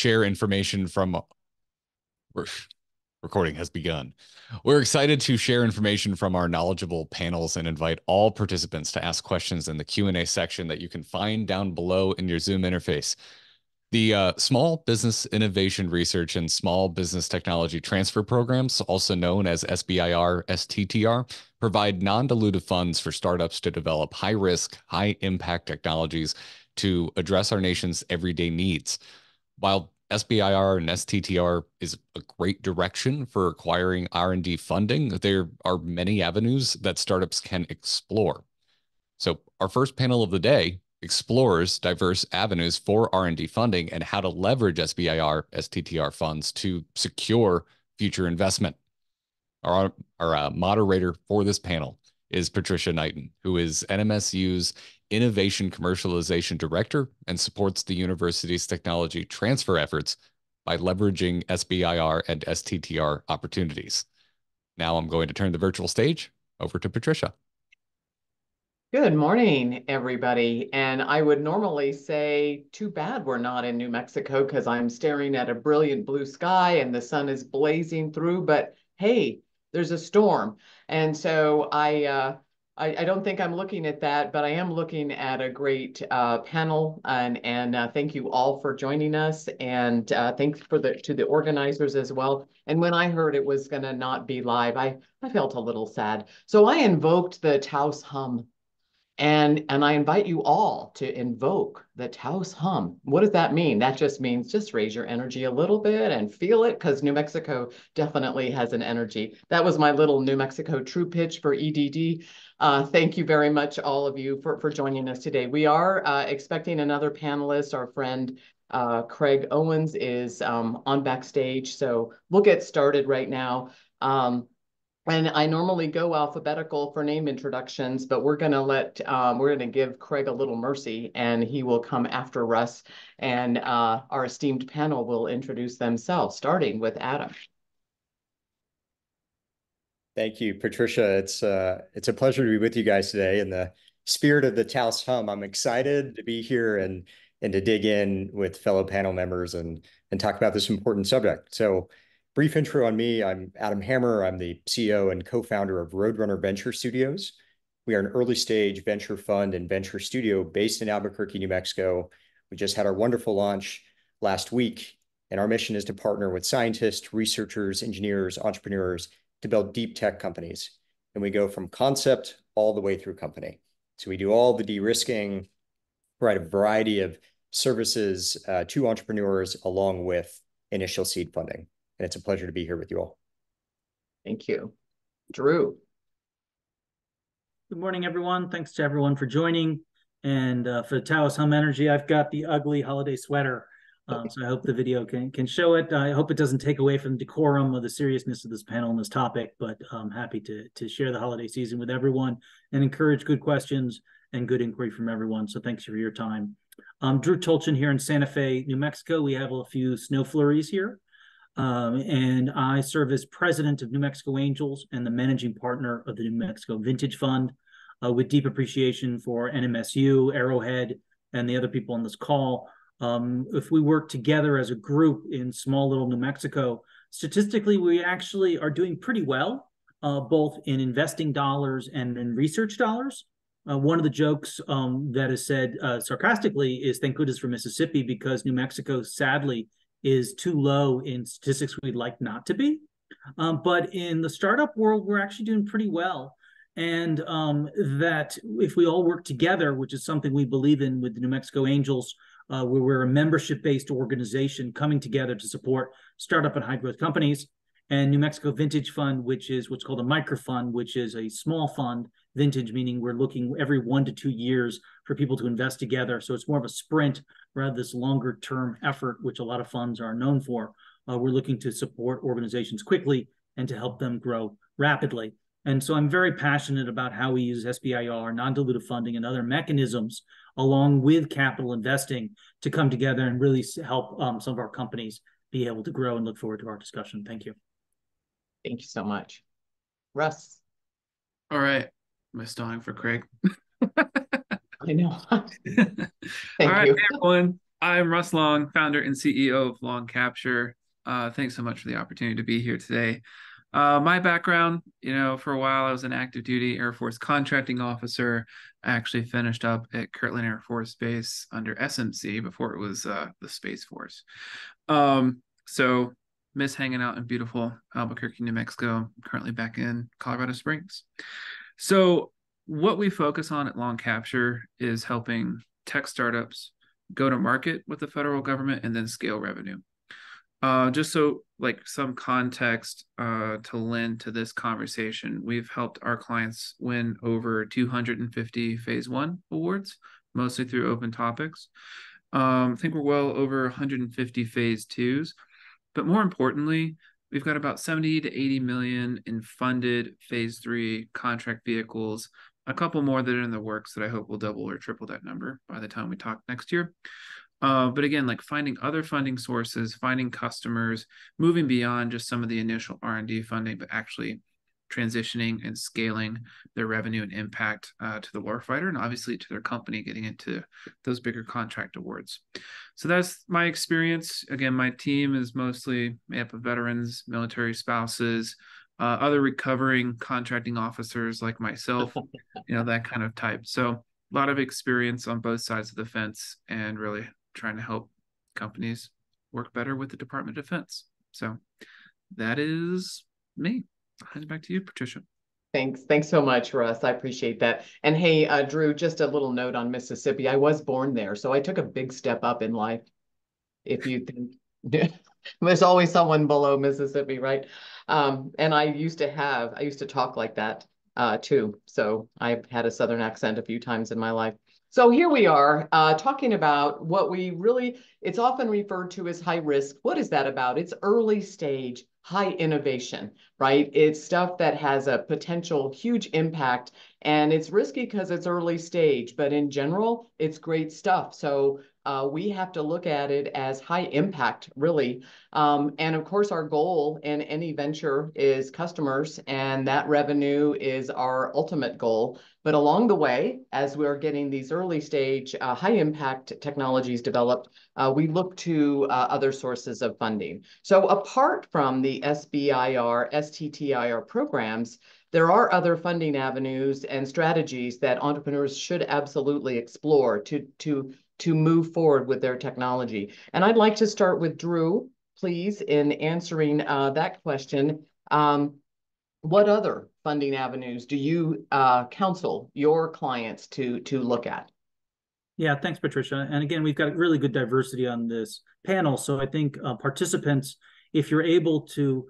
share information from recording has begun. We're excited to share information from our knowledgeable panels and invite all participants to ask questions in the Q&A section that you can find down below in your Zoom interface. The Small Business Innovation Research and Small Business Technology Transfer Programs, also known as SBIR, STTR, provide non-dilutive funds for startups to develop high-risk, high-impact technologies to address our nation's everyday needs. While SBIR and STTR is a great direction for acquiring R&D funding, there are many avenues that startups can explore. So our first panel of the day explores diverse avenues for R&D funding and how to leverage SBIR, STTR funds to secure future investment. Our moderator for this panel is Patricia Knighten, who is NMSU's Innovation Commercialization Director and supports the university's technology transfer efforts by leveraging SBIR and STTR opportunities. Now I'm going to turn the virtual stage over to Patricia. Good morning, everybody. And I would normally say, too bad we're not in New Mexico because I'm staring at a brilliant blue sky and the sun is blazing through, but hey, there's a storm. And so I don't think I'm looking at that, but I am looking at a great panel, and thank you all for joining us, and thanks to the organizers as well. And when I heard it was going to not be live, I felt a little sad. So I invoked the Taos hum. And I invite you all to invoke the Taos hum. What does that mean? That just means just raise your energy a little bit and feel it, because New Mexico definitely has an energy. That was my little New Mexico true pitch for EDD. Thank you very much, all of you, for joining us today. We are expecting another panelist. Our friend Craig Owens is on backstage, so we'll get started right now. And I normally go alphabetical for name introductions, but we're gonna give Craig a little mercy, and he will come after Russ, and our esteemed panel will introduce themselves, starting with Adam. Thank you, Patricia. It's a pleasure to be with you guys today. In the spirit of the Taos hum, I'm excited to be here and to dig in with fellow panel members and talk about this important subject. So, brief intro on me. I'm Adam Hammer. I'm the CEO and co-founder of Roadrunner Venture Studios. We are an early stage venture fund and venture studio based in Albuquerque, New Mexico. We just had our wonderful launch last week, and our mission is to partner with scientists, researchers, engineers, entrepreneurs to build deep tech companies. And we go from concept all the way through company. So we do all the de-risking, provide a variety of services to entrepreneurs along with initial seed funding. And it's a pleasure to be here with you all. Thank you. Drew. Good morning, everyone. Thanks to everyone for joining. And for the Taos Hum Energy, I've got the ugly holiday sweater. So I hope the video can show it. I hope it doesn't take away from the decorum or the seriousness of this panel and this topic, but I'm happy to share the holiday season with everyone and encourage good questions and good inquiry from everyone. So thanks for your time. Drew Tulchin here in Santa Fe, New Mexico. We have a few snow flurries here. And I serve as president of New Mexico Angels and the managing partner of the New Mexico Vintage Fund, with deep appreciation for NMSU, Arrowhead, and the other people on this call. If we work together as a group in small little New Mexico, statistically, we actually are doing pretty well, both in investing dollars and in research dollars. One of the jokes that is said sarcastically is thank goodness for Mississippi, because New Mexico, sadly, is too low in statistics we'd like not to be. But in the startup world, we're actually doing pretty well. And that if we all work together, which is something we believe in with the New Mexico Angels, where we're a membership-based organization coming together to support startup and high-growth companies, and New Mexico Vintage Fund, which is what's called a microfund, which is a small fund, vintage meaning we're looking every 1 to 2 years for people to invest together. So it's more of a sprint rather than this longer term effort, which a lot of funds are known for. We're looking to support organizations quickly and to help them grow rapidly. And so I'm very passionate about how we use SBIR, non-dilutive funding, and other mechanisms along with capital investing to come together and really help some of our companies be able to grow, and look forward to our discussion. Thank you. Thank you so much. Russ. All right. Am I stalling for Craig? I know. Thank you. Hey, everyone. I'm Russ Long, founder and CEO of Long Capture. Thanks so much for the opportunity to be here today. My background, for a while I was an active duty Air Force contracting officer. I actually finished up at Kirtland Air Force Base under SMC before it was the Space Force. So miss hanging out in beautiful Albuquerque, New Mexico. I'm currently back in Colorado Springs. So what we focus on at Long Capture is helping tech startups go to market with the federal government and then scale revenue. Just so like some context to lend to this conversation, we've helped our clients win over 250 phase 1 awards, mostly through open topics. I think we're well over 150 phase 2s, but more importantly, we've got about 70 to 80 million in funded phase 3 contract vehicles, a couple more that are in the works that I hope will double or triple that number by the time we talk next year. But again, like finding other funding sources, finding customers, moving beyond just some of the initial R&D funding, but actually transitioning and scaling their revenue and impact to the warfighter and obviously to their company getting into those bigger contract awards. So that's my experience. Again, my team is mostly made up of veterans, military spouses, other recovering contracting officers like myself, that kind of type. So a lot of experience on both sides of the fence and really trying to help companies work better with the Department of Defense. So that is me. I'll hand it back to you, Patricia. Thanks so much, Russ. I appreciate that. And hey, Drew, just a little note on Mississippi. I was born there, so I took a big step up in life. If you think there's always someone below Mississippi, right? And I used to talk like that too. So I've had a Southern accent a few times in my life. So here we are talking about what it's often referred to as high risk. What is that about? It's early stage, high innovation, right? It's stuff that has a potential huge impact, and it's risky because it's early stage, but in general, it's great stuff. So we have to look at it as high impact, really. And of course, our goal in any venture is customers, and that revenue is our ultimate goal. But along the way, as we're getting these early stage, high impact technologies developed, we look to other sources of funding. So apart from the SBIR, STTR programs, there are other funding avenues and strategies that entrepreneurs should absolutely explore to move forward with their technology. And I'd like to start with Drew, please, in answering that question. What other funding avenues do you counsel your clients to look at? Yeah, thanks, Patricia. And again, we've got really good diversity on this panel. So I think participants, if you're able to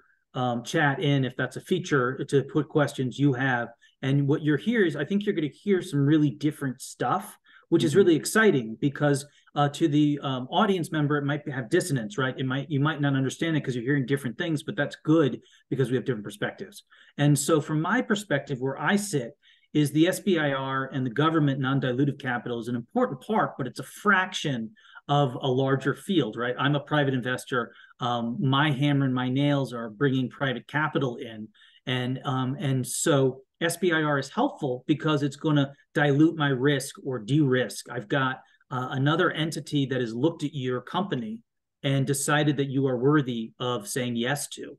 chat in, if that's a feature, to put questions you have. And what you're here is, I think you're going to hear some really different stuff, which is really exciting because to the audience member, it might have dissonance, right? You might not understand it because you're hearing different things, but that's good because we have different perspectives. And so from my perspective, where I sit is the SBIR and the government non-dilutive capital is an important part, but it's a fraction of a larger field, right? I'm a private investor. My hammer and my nails are bringing private capital in. And so SBIR is helpful because it's going to dilute my risk or de-risk. I've got another entity that has looked at your company and decided that you are worthy of saying yes to.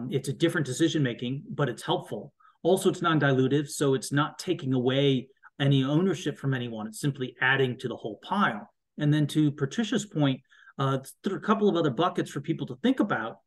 It's a different decision-making, but it's helpful. Also, it's non-dilutive, so it's not taking away any ownership from anyone. It's simply adding to the whole pile. And then to Patricia's point, there are a couple of other buckets for people to think about.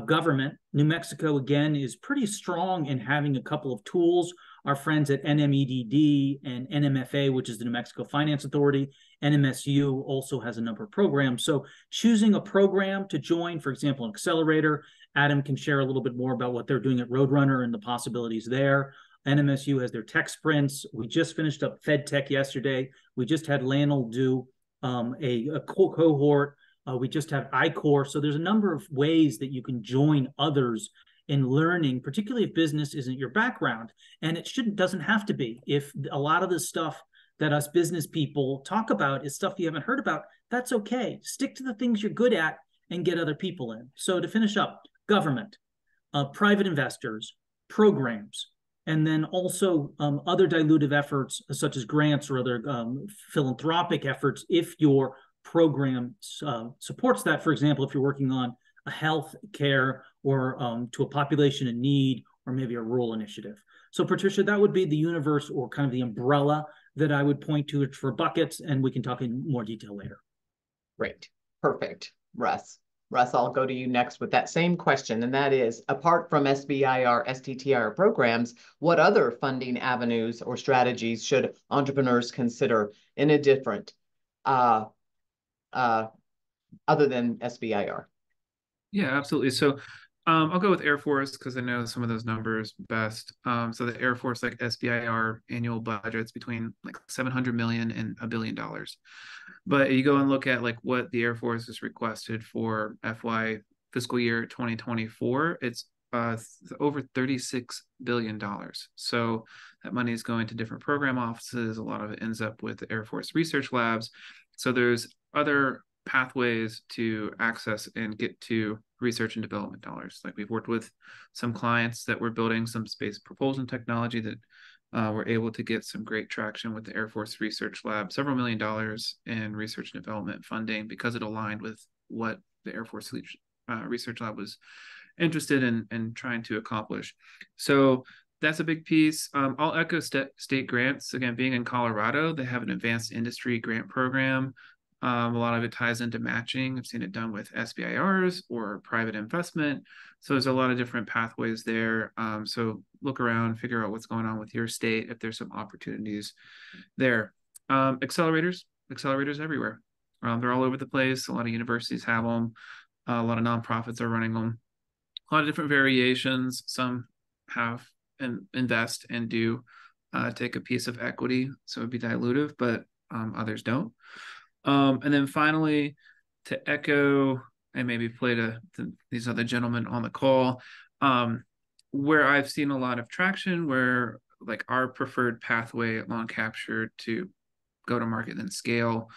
Government, New Mexico, again, is pretty strong in having a couple of tools. Our friends at NMEDD and NMFA, which is the New Mexico Finance Authority, NMSU also has a number of programs. So choosing a program to join, for example, an accelerator, Adam can share a little bit more about what they're doing at Roadrunner and the possibilities there. NMSU has their tech sprints. We just finished up FedTech yesterday. We just had Lanel do a cohort. We just have I-Core. So there's a number of ways that you can join others in learning, particularly if business isn't your background. And it doesn't have to be. If a lot of the stuff that us business people talk about is stuff you haven't heard about, that's okay. Stick to the things you're good at and get other people in. So to finish up, government, private investors, programs, and then also other dilutive efforts such as grants or other philanthropic efforts if you're program supports that. For example, if you're working on a health care or to a population in need, or maybe a rural initiative. So Patricia, that would be the universe or kind of the umbrella that I would point to for buckets, and we can talk in more detail later. Great. Perfect. Russ, I'll go to you next with that same question, and that is, apart from SBIR, STTR programs, what other funding avenues or strategies should entrepreneurs consider in a different, other than SBIR? Yeah, absolutely. So I'll go with Air Force because I know some of those numbers best. So the Air Force, like SBIR annual budgets between like 700 million and $1 billion. But you go and look at like what the Air Force has requested for FY fiscal year 2024, it's over $36 billion. So that money is going to different program offices. A lot of it ends up with the Air Force research labs. So there's other pathways to access and get to research and development dollars. Like we've worked with some clients that were building some space propulsion technology that were able to get some great traction with the Air Force Research Lab, several $1 million in research and development funding because it aligned with what the Air Force Research Lab was interested in trying to accomplish. So that's a big piece. I'll echo state grants. Again, being in Colorado, they have an advanced industry grant program. A lot of it ties into matching. I've seen it done with SBIRs or private investment. So there's a lot of different pathways there. So look around, figure out what's going on with your state, if there's some opportunities there. Accelerators everywhere. They're all over the place. A lot of universities have them. A lot of nonprofits are running them. A lot of different variations. Some have and invest and do take a piece of equity. So it'd be dilutive, but others don't. And then finally, to echo and maybe play to these other gentlemen on the call, where I've seen a lot of traction, where like our preferred pathway at Long Capture to go to market and scale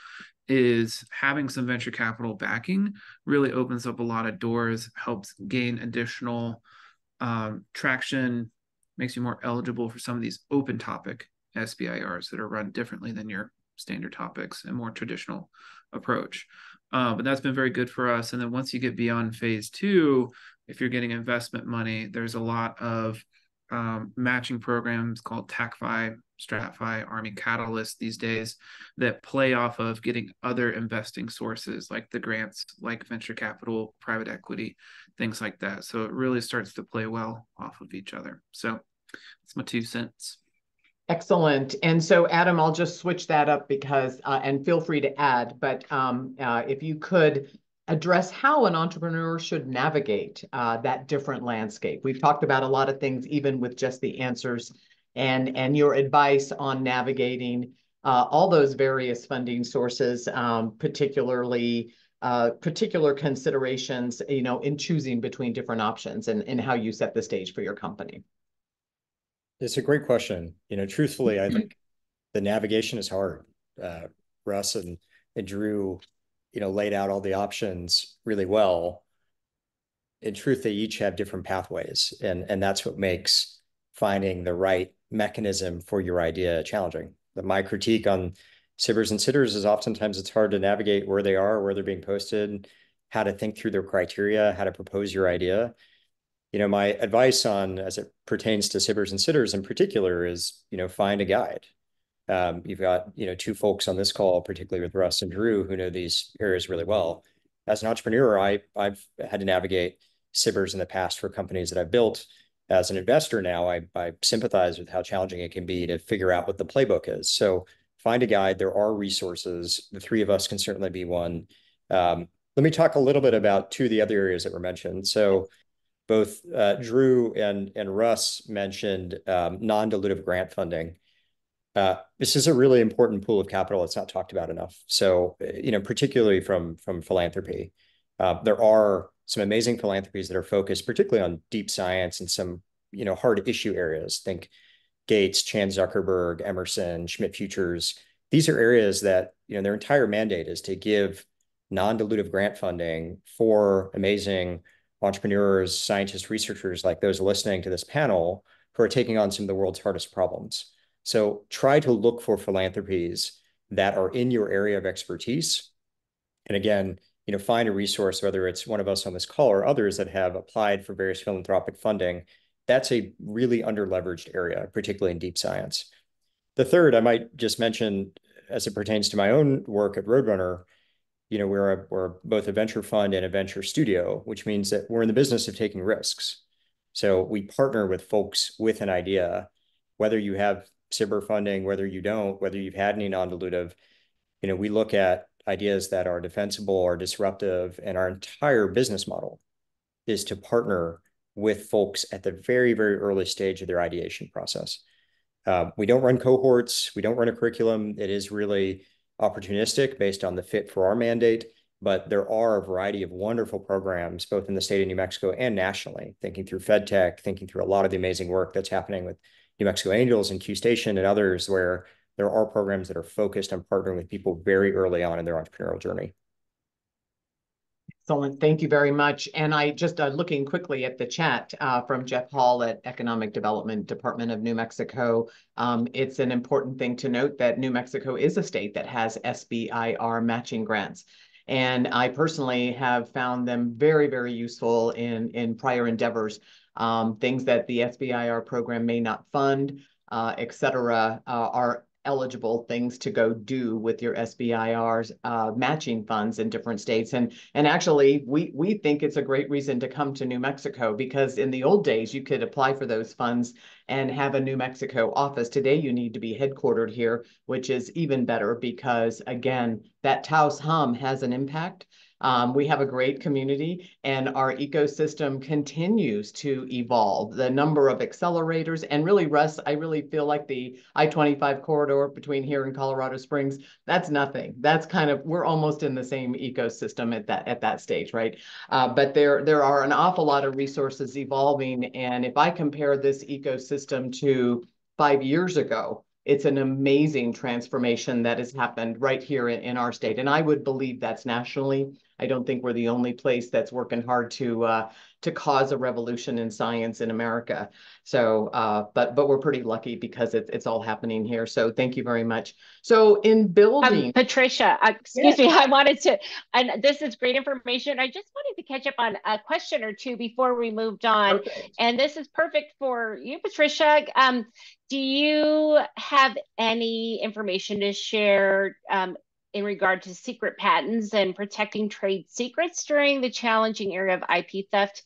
is having some venture capital backing really opens up a lot of doors, helps gain additional traction, makes you more eligible for some of these open topic SBIRs that are run differently than your standard topics and more traditional approach. But that's been very good for us. And then once you get beyond phase 2, if you're getting investment money, there's a lot of matching programs called TACFI, StratFi, Army Catalyst these days that play off of getting other investing sources like the grants, like venture capital, private equity, things like that. So it really starts to play well off of each other. So that's my 2 cents. Excellent. And so, Adam, I'll just switch that up because, and feel free to add, but if you could address how an entrepreneur should navigate that different landscape. We've talked about a lot of things, even with just the answers and your advice on navigating all those various funding sources, particularly particular considerations, in choosing between different options and how you set the stage for your company. It's a great question. Truthfully, I think the navigation is hard. Russ and Drew, laid out all the options really well. In truth, they each have different pathways, and that's what makes finding the right mechanism for your idea challenging. My critique on SBIRs and STTRs is oftentimes it's hard to navigate where they are, where they're being posted, how to think through their criteria, how to propose your idea. My advice on, as it pertains to SBIRs and STTRs in particular is, find a guide. You've got, 2 folks on this call, particularly with Russ and Drew, who know these areas really well. As an entrepreneur, I've had to navigate SBIRs in the past for companies that I've built. As an investor now, I sympathize with how challenging it can be to figure out what the playbook is. So find a guide. There are resources. The 3 of us can certainly be one. Let me talk a little bit about 2 of the other areas that were mentioned. So both Drew and Russ mentioned non-dilutive grant funding. This is a really important pool of capital. It's not talked about enough. So, particularly from philanthropy, there are some amazing philanthropies that are focused particularly on deep science and some, hard issue areas. Think Gates, Chan Zuckerberg, Emerson, Schmidt Futures. These are areas that, their entire mandate is to give non-dilutive grant funding for amazing entrepreneurs, scientists, researchers like those listening to this panel who are taking on some of the world's hardest problems. So try to look for philanthropies that are in your area of expertise And again, find a resource, whether it's one of us on this call or others that have applied for various philanthropic funding. That's a really underleveraged area, particularly in deep science. The third, I might just mention, as it pertains to my own work at Roadrunner, we're both a venture fund and a venture studio, which means that we're in the business of taking risks. So we partner with folks with an idea, whether you have SBIR funding, whether you don't, whether you've had any non-dilutive, we look at ideas that are defensible or disruptive, and our entire business model is to partner with folks at the very, very early stage of their ideation process. We don't run cohorts. We don't run a curriculum. It is really opportunistic based on the fit for our mandate. But there are a variety of wonderful programs, both in the state of New Mexico and nationally, thinking through FedTech, thinking through a lot of the amazing work that's happening with New Mexico Angels and Q Station and others, where there are programs that are focused on partnering with people very early on in their entrepreneurial journey. Excellent. Thank you very much. And I just looking quickly at the chat from Jeff Hall at Economic Development Department of New Mexico. It's an important thing to note that New Mexico is a state that has SBIR matching grants. And I personally have found them very, very useful in prior endeavors. Things that the SBIR program may not fund, et cetera, are eligible things to go do with your SBIR's matching funds in different states. And actually, we think it's a great reason to come to New Mexico, because in the old days, you could apply for those funds and have a New Mexico office. Today, you need to be headquartered here, which is even better because, again, that Taos hum has an impact. We have a great community, and our ecosystem continues to evolve. The number of accelerators, and really, Russ, I really feel like the I-25 corridor between here and Colorado Springs, that's nothing. That's kind of, we're almost in the same ecosystem at that stage, right? But there are an awful lot of resources evolving, and if I compare this ecosystem to 5 years ago, it's an amazing transformation that has happened right here in our state. And I would believe that's nationally. I don't think we're the only place that's working hard to cause a revolution in science in America. So, but we're pretty lucky because it's all happening here. So thank you very much. So in building, Patricia, excuse me, I wanted to, and this is great information. I just wanted to catch up on a question or two before we moved on. Perfect. And this is perfect for you, Patricia. Do you have any information to share in regard to secret patents and protecting trade secrets during the challenging area of IP theft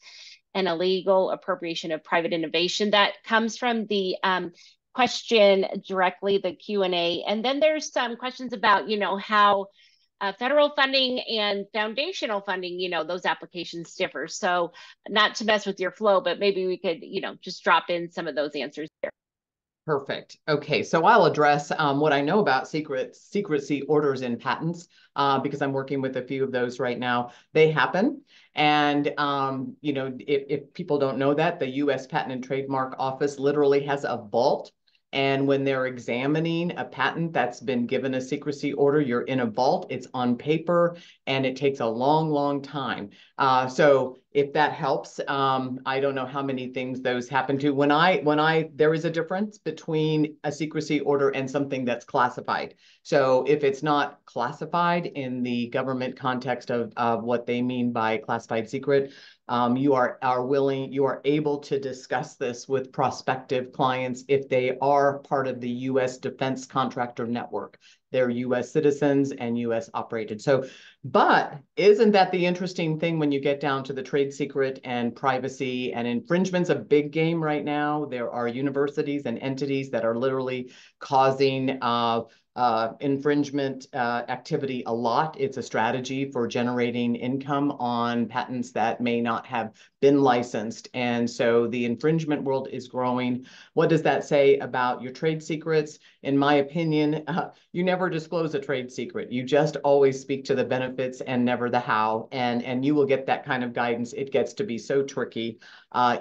and illegal appropriation of private innovation? That comes from the question directly, the Q&A. And then there's some questions about, how federal funding and foundational funding, those applications differ. So not to mess with your flow, but maybe we could, just drop in some of those answers there. Perfect. Okay, so I'll address what I know about secrecy orders in patents because I'm working with a few of those right now. They happen. And, if people don't know that, the U.S. Patent and Trademark Office literally has a vault. And when they're examining a patent that's been given a secrecy order, you're in a vault, it's on paper, and it takes a long, long time. So if that helps, I don't know how many things those happen to. There is a difference between a secrecy order and something that's classified. So if it's not classified in the government context of what they mean by classified secret, you are able to discuss this with prospective clients if they are part of the U.S. Defense Contractor Network. They're U.S. citizens and U.S. operated. But isn't that the interesting thing when you get down to the trade secret and privacy and infringement's a big game right now? There are universities and entities that are literally causing infringement activity a lot. It's a strategy for generating income on patents that may not have been licensed. And so the infringement world is growing. What does that say about your trade secrets? In my opinion, you never disclose a trade secret. You just always speak to the benefits and never the how. And you will get that kind of guidance. It gets to be so tricky.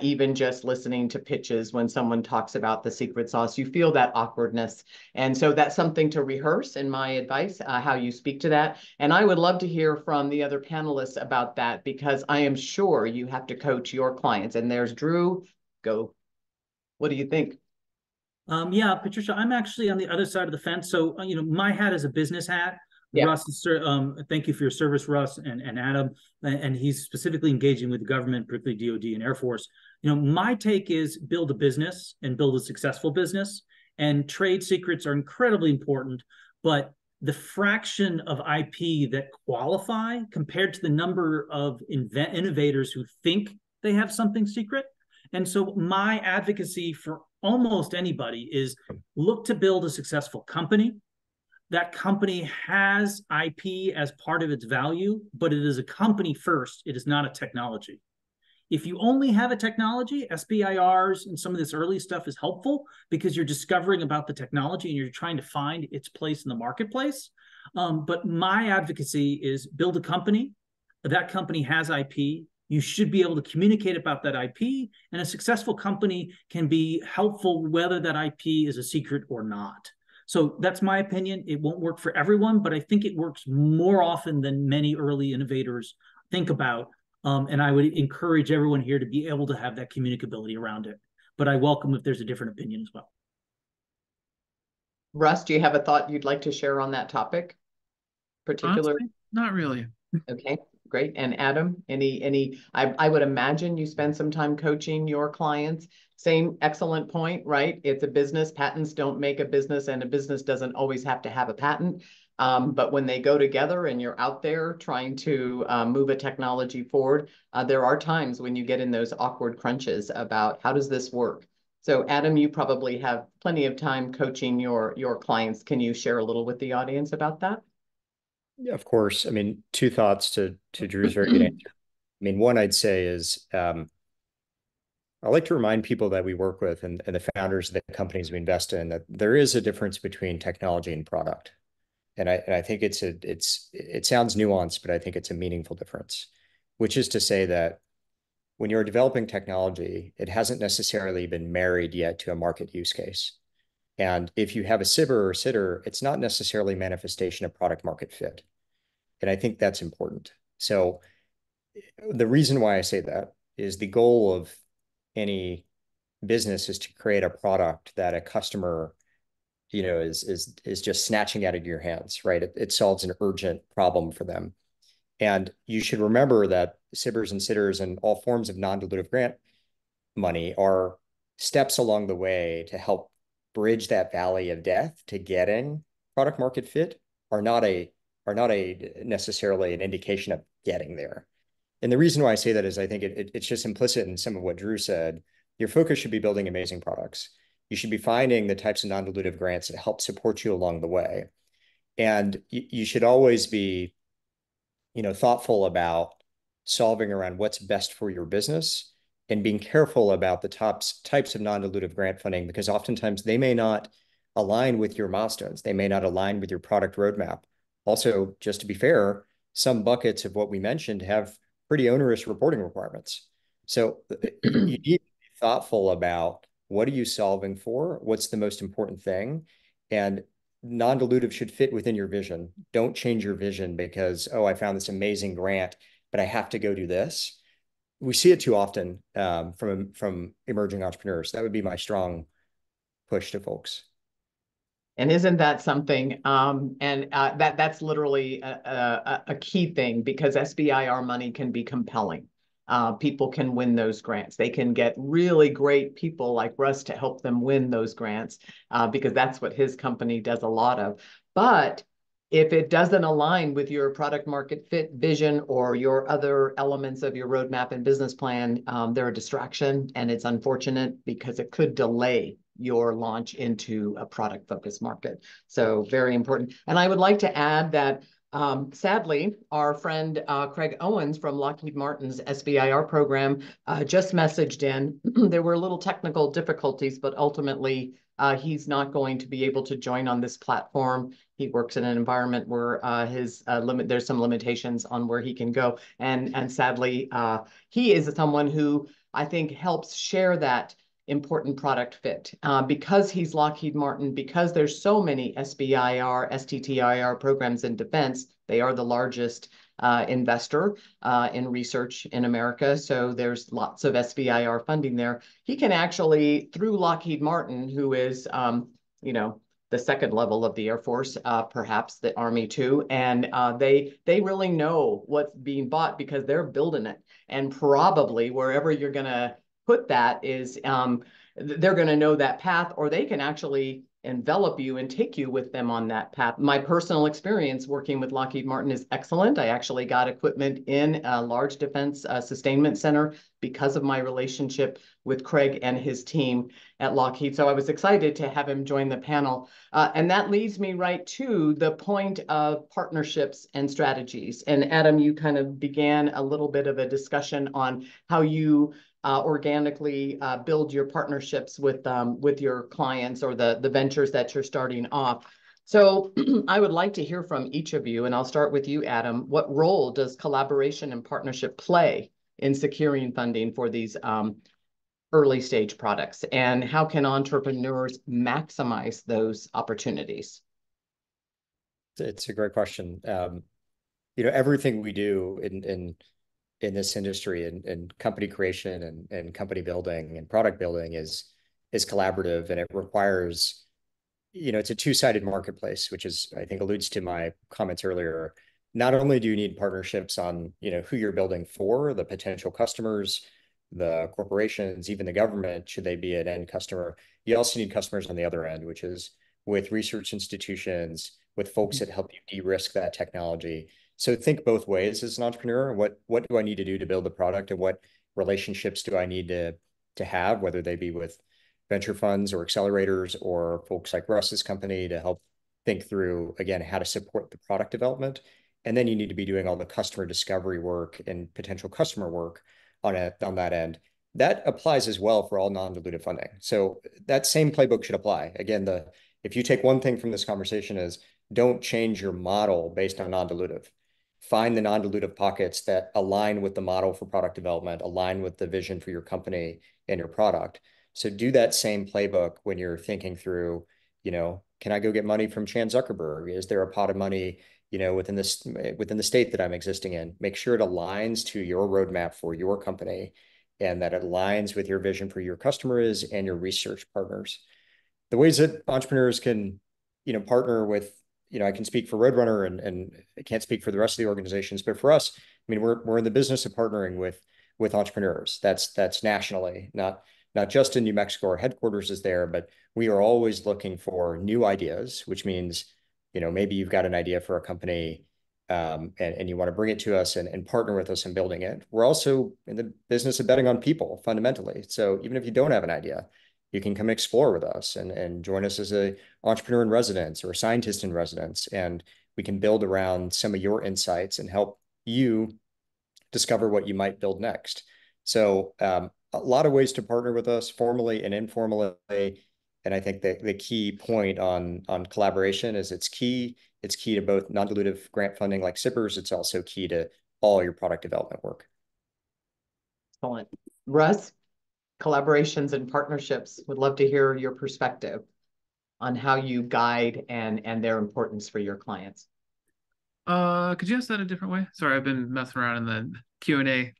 Even just listening to pitches when someone talks about the secret sauce, you feel that awkwardness. And so that's something to rehearse in my advice, how you speak to that. And I would love to hear from the other panelists about that, because I am sure you have to coach your clients. And there's Drew. Go. What do you think? Yeah, Patricia, I'm actually on the other side of the fence. So, my hat is a business hat, Russ, thank you for your service, Russ and Adam. And he's specifically engaging with the government, particularly DoD and Air Force. My take is build a business and build a successful business. And trade secrets are incredibly important, but the fraction of IP that qualify compared to the number of innovators who think they have something secret. And so my advocacy for almost anybody is look to build a successful company. That company has IP as part of its value, but it is a company first. It is not a technology. If you only have a technology, SBIRs and some of this early stuff is helpful because you're discovering about the technology and you're trying to find its place in the marketplace. But my advocacy is build a company. That company has IP. You should be able to communicate about that IP, and a successful company can be helpful whether that IP is a secret or not. So that's my opinion. It won't work for everyone, but I think it works more often than many early innovators think about. And I would encourage everyone here to be able to have that communicability around it. But I welcome if there's a different opinion as well. Russ, do you have a thought you'd like to share on that topic? Particularly? Honestly, not really. Okay, great. And Adam, I would imagine you spend some time coaching your clients. Same excellent point, right? It's a business. Patents don't make a business, and a business doesn't always have to have a patent. But when they go together and you're out there trying to move a technology forward, there are times when you get in those awkward crunches about how does this work? So Adam, you probably have plenty of time coaching your clients. Can you share a little with the audience about that? Yeah, of course. I mean, two thoughts to Drew's very good answer. I mean, one I'd say is I like to remind people that we work with and the founders of the companies we invest in that there is a difference between technology and product. And I think it sounds nuanced, but I think it's a meaningful difference, which is to say that when you're developing technology, it hasn't necessarily been married yet to a market use case. And if you have a SBIR or STTR, it's not necessarily manifestation of product market fit. And I think that's important. So the reason why I say that is the goal of any business is to create a product that a customer is just snatching out of your hands, right? It solves an urgent problem for them. And you should remember that SBIRs and STTRs and all forms of non-dilutive grant money are steps along the way to help bridge that valley of death to getting product market fit are not necessarily an indication of getting there. And the reason why I say that is I think it's just implicit in some of what Drew said. Your focus should be building amazing products. You should be finding the types of non-dilutive grants that help support you along the way. And you should always be, thoughtful about solving around what's best for your business and being careful about the types of non-dilutive grant funding, because oftentimes they may not align with your milestones. They may not align with your product roadmap. Also, just to be fair, some buckets of what we mentioned have pretty onerous reporting requirements. So you need to be thoughtful about what are you solving for? What's the most important thing? And non-dilutive should fit within your vision. Don't change your vision because, I found this amazing grant, but I have to go do this. We see it too often from emerging entrepreneurs. That would be my strong push to folks. And isn't that something? That's literally a key thing because SBIR money can be compelling. People can win those grants. They can get really great people like Russ to help them win those grants because that's what his company does a lot of. But if it doesn't align with your product market fit vision or your other elements of your roadmap and business plan, they're a distraction, and it's unfortunate because it could delay your launch into a product focused market. So very important. And I would like to add that sadly, our friend Craig Owens from Lockheed Martin's SBIR program just messaged in. There were little technical difficulties, but ultimately he's not going to be able to join on this platform. He works in an environment where there's some limitations on where he can go. And sadly, he is someone who I think helps share that important product fit because he's Lockheed Martin, because there's so many SBIR, STTR programs in defense. They are the largest investor in research in America. So there's lots of SBIR funding there. He can actually, through Lockheed Martin, who is, the second level of the Air Force, perhaps the Army too, and they really know what's being bought because they're building it. And probably wherever you're going to put that is they're going to know that path, or they can actually envelop you and take you with them on that path. My personal experience working with Lockheed Martin is excellent. I actually got equipment in a large defense sustainment center because of my relationship with Craig and his team at Lockheed. So I was excited to have him join the panel. And that leads me right to the point of partnerships and strategies. And Adam, you kind of began a little bit of a discussion on how you organically build your partnerships with your clients or the ventures that you're starting off. So I would like to hear from each of you, and I'll start with you, Adam. What role does collaboration and partnership play in securing funding for these early stage products, and how can entrepreneurs maximize those opportunities? It's a great question. Everything we do in this industry and company creation and company building and product building is collaborative, and it requires, it's a two-sided marketplace, which is, I think, alludes to my comments earlier. Not only do you need partnerships on, who you're building for, the potential customers, the corporations, even the government, should they be an end customer, you also need customers on the other end, which is with research institutions, with folks that help you de-risk that technology. So think both ways as an entrepreneur. What do I need to do to build the product, and what relationships do I need to have, whether they be with venture funds or accelerators or folks like Russ's company to help think through, again, how to support the product development. And then you need to be doing all the customer discovery work and potential customer work on that end. That applies as well for all non-dilutive funding. So that same playbook should apply. Again, if you take one thing from this conversation is don't change your model based on non-dilutive. Find the non-dilutive pockets that align with the model for product development, align with the vision for your company and your product. So do that same playbook when you're thinking through, can I go get money from Chan Zuckerberg? Is there a pot of money, within the state that I'm existing in? Make sure it aligns to your roadmap for your company, and that it aligns with your vision for your customers and your research partners. The ways that entrepreneurs can, partner with, I can speak for Roadrunner and I can't speak for the rest of the organizations, but for us, I mean, we're in the business of partnering with entrepreneurs. That's nationally, not just in New Mexico. Our headquarters is there, but we are always looking for new ideas, which means, maybe you've got an idea for a company and you want to bring it to us and partner with us in building it. We're also in the business of betting on people fundamentally. So even if you don't have an idea, you can come explore with us and join us as an entrepreneur in residence or a scientist in residence. And we can build around some of your insights and help you discover what you might build next. So a lot of ways to partner with us, formally and informally. And I think the key point on collaboration is it's key. It's key to both non-dilutive grant funding like SBIRs. It's also key to all your product development work. Excellent. Russ, collaborations and partnerships, would love to hear your perspective on how you guide and their importance for your clients. Could you ask that a different way? Sorry, I've been messing around in the Q&A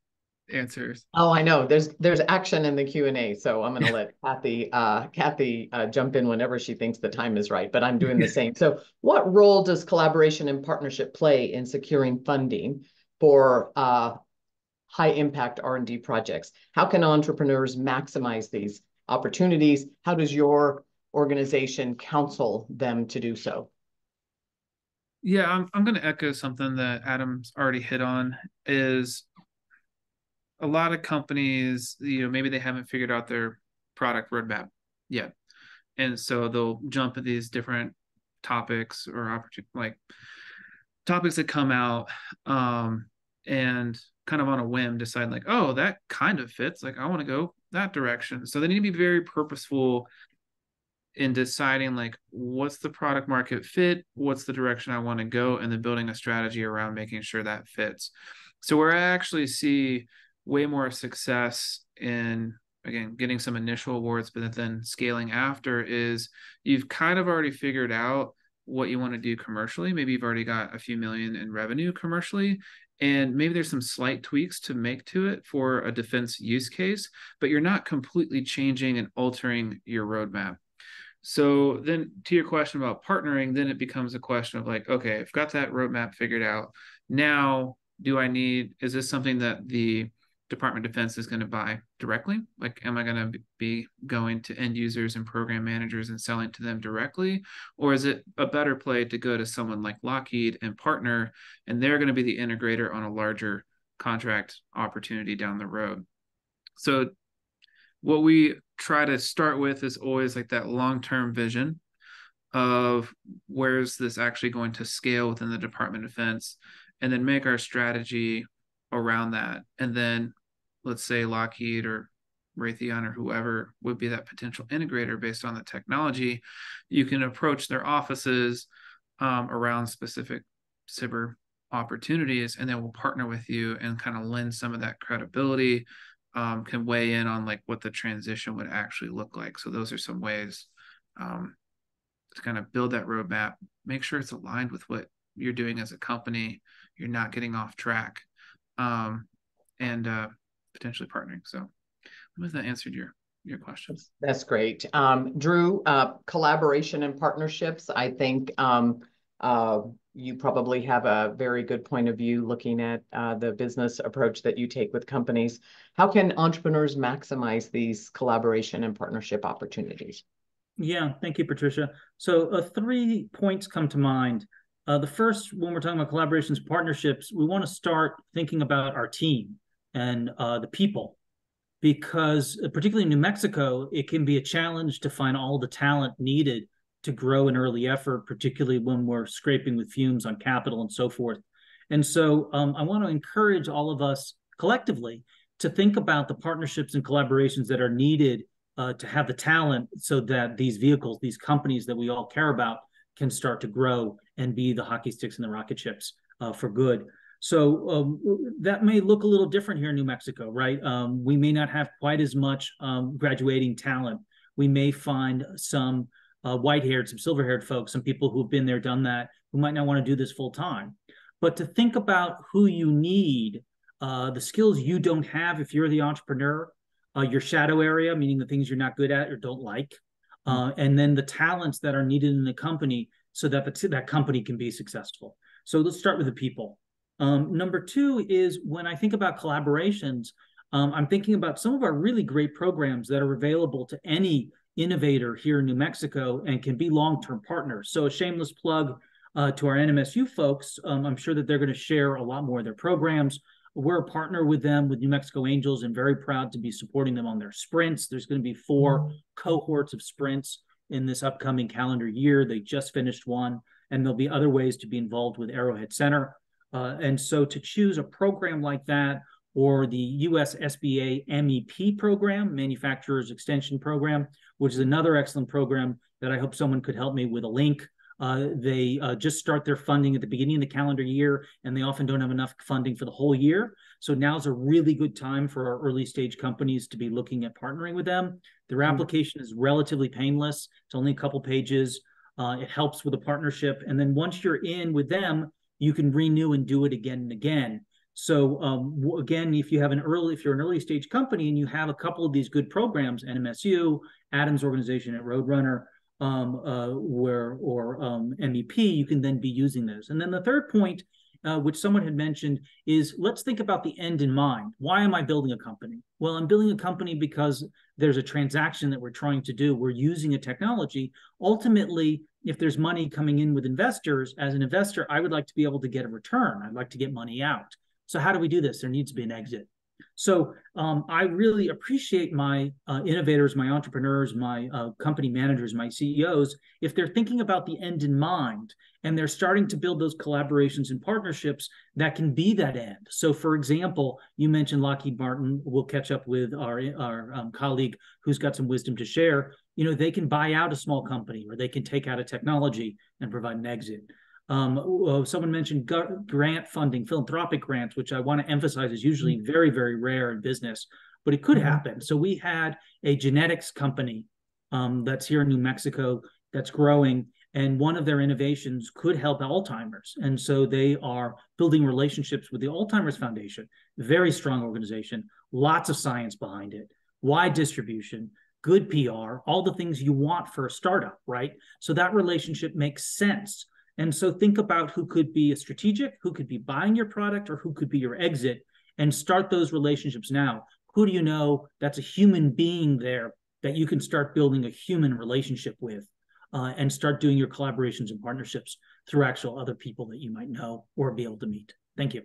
answers. Oh, I know. There's action in the Q&A, so I'm going to let Kathy jump in whenever she thinks the time is right, but I'm doing the same. So what role does collaboration and partnership play in securing funding for high impact R&D projects? How can entrepreneurs maximize these opportunities? How does your organization counsel them to do so? Yeah, I'm going to echo something that Adam's already hit on, is a lot of companies, maybe they haven't figured out their product roadmap yet. And so they'll jump at these different topics or topics that come out and kind of on a whim decide like, oh, that kind of fits. Like, I want to go that direction. So they need to be very purposeful in deciding like, what's the product market fit? What's the direction I want to go? And then building a strategy around making sure that fits. So where I actually see way more success in, again, getting some initial awards, but then scaling after, is you've kind of already figured out what you want to do commercially. Maybe you've already got a few million in revenue commercially, and maybe there's some slight tweaks to make to it for a defense use case, but you're not completely changing and altering your roadmap. So then to your question about partnering, then it becomes a question of like, okay, I've got that roadmap figured out. Now, is this something that the Department of Defense is going to buy directly? Like, am I going to be going to end users and program managers and selling to them directly? Or is it a better play to go to someone like Lockheed and partner, and they're going to be the integrator on a larger contract opportunity down the road? So what we try to start with is always like that long-term vision of where's this actually going to scale within the Department of Defense, and then make our strategy around that. And then let's say Lockheed or Raytheon or whoever would be that potential integrator based on the technology. You can approach their offices around specific cyber opportunities, and then we'll partner with you and kind of lend some of that credibility, can weigh in on like what the transition would actually look like. So those are some ways to kind of build that roadmap, make sure it's aligned with what you're doing as a company, you're not getting off track, and potentially partnering. So I hope that answered your questions. That's great. Drew, collaboration and partnerships, I think you probably have a very good point of view looking at the business approach that you take with companies. How can entrepreneurs maximize these collaboration and partnership opportunities? Yeah, thank you, Patricia. So 3 points come to mind. The first, when we're talking about collaborations, partnerships, we want to start thinking about our team and the people, because particularly in New Mexico, it can be a challenge to find all the talent needed to grow an early effort, particularly when we're scraping with fumes on capital and so forth. And so I want to encourage all of us collectively to think about the partnerships and collaborations that are needed to have the talent so that these vehicles, these companies that we all care about, can start to grow and be the hockey sticks and the rocket ships for good. So that may look a little different here in New Mexico, right? We may not have quite as much graduating talent. We may find some white-haired, some silver-haired folks, some people who've been there, done that, who might not want to do this full time. But to think about who you need, the skills you don't have if you're the entrepreneur, your shadow area, meaning the things you're not good at or don't like, and then the talents that are needed in the company so that that company can be successful. So let's start with the people. Number 2 is when I think about collaborations, I'm thinking about some of our really great programs that are available to any innovator here in New Mexico and can be long-term partners. So a shameless plug to our NMSU folks. I'm sure that they're going to share a lot more of their programs. We're a partner with them, with New Mexico Angels, and very proud to be supporting them on their sprints. There's going to be 4 cohorts of sprints in this upcoming calendar year. They just finished one, and there'll be other ways to be involved with Arrowhead Center. And so to choose a program like that, or the US SBA MEP program, Manufacturers Extension Program, which is another excellent program that I hope someone could help me with a link. They just start their funding at the beginning of the calendar year, and they often don't have enough funding for the whole year. So now's a really good time for our early stage companies to be looking at partnering with them. Their application is relatively painless. It's only a couple pages. It helps with a partnership. And then once you're in with them, you can renew and do it again and again. So again, if you're an early stage company and you have a couple of these good programs, NMSU, Adams Organization at Roadrunner, MEP, you can then be using those. And then the third point, which someone had mentioned, is let's think about the end in mind. Why am I building a company? Well, I'm building a company because there's a transaction that we're trying to do. We're using a technology. Ultimately, if there's money coming in with investors, as an investor, I would like to be able to get a return. I'd like to get money out. So how do we do this? There needs to be an exit. So I really appreciate my innovators, my entrepreneurs, my company managers, my CEOs, if they're thinking about the end in mind and they're starting to build those collaborations and partnerships that can be that end. So for example, you mentioned Lockheed Martin. We'll catch up with our colleague who's got some wisdom to share. You know, they can buy out a small company, or they can take out a technology and provide an exit. Someone mentioned grant funding, philanthropic grants, which I want to emphasize is usually very, very rare in business, but it could happen. So we had a genetics company that's here in New Mexico that's growing, and one of their innovations could help Alzheimer's. And so they are building relationships with the Alzheimer's Foundation, very strong organization, lots of science behind it, wide distribution, good PR, all the things you want for a startup, right? So that relationship makes sense. And so think about who could be a strategic, who could be buying your product, or who could be your exit, and start those relationships now. Who do you know that's a human being there that you can start building a human relationship with, and start doing your collaborations and partnerships through actual other people that you might know or be able to meet. Thank you.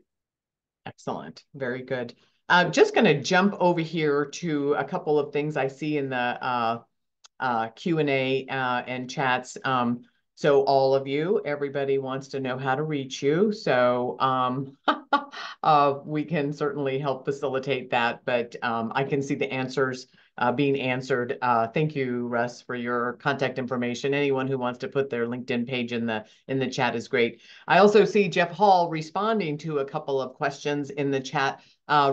Excellent. Very good. I'm just going to jump over here to a couple of things I see in the Q&A and chats. So all of you, everybody wants to know how to reach you. So we can certainly help facilitate that, but I can see the answers being answered. Thank you, Russ, for your contact information. Anyone who wants to put their LinkedIn page in the chat is great. I also see Jeff Hall responding to a couple of questions in the chat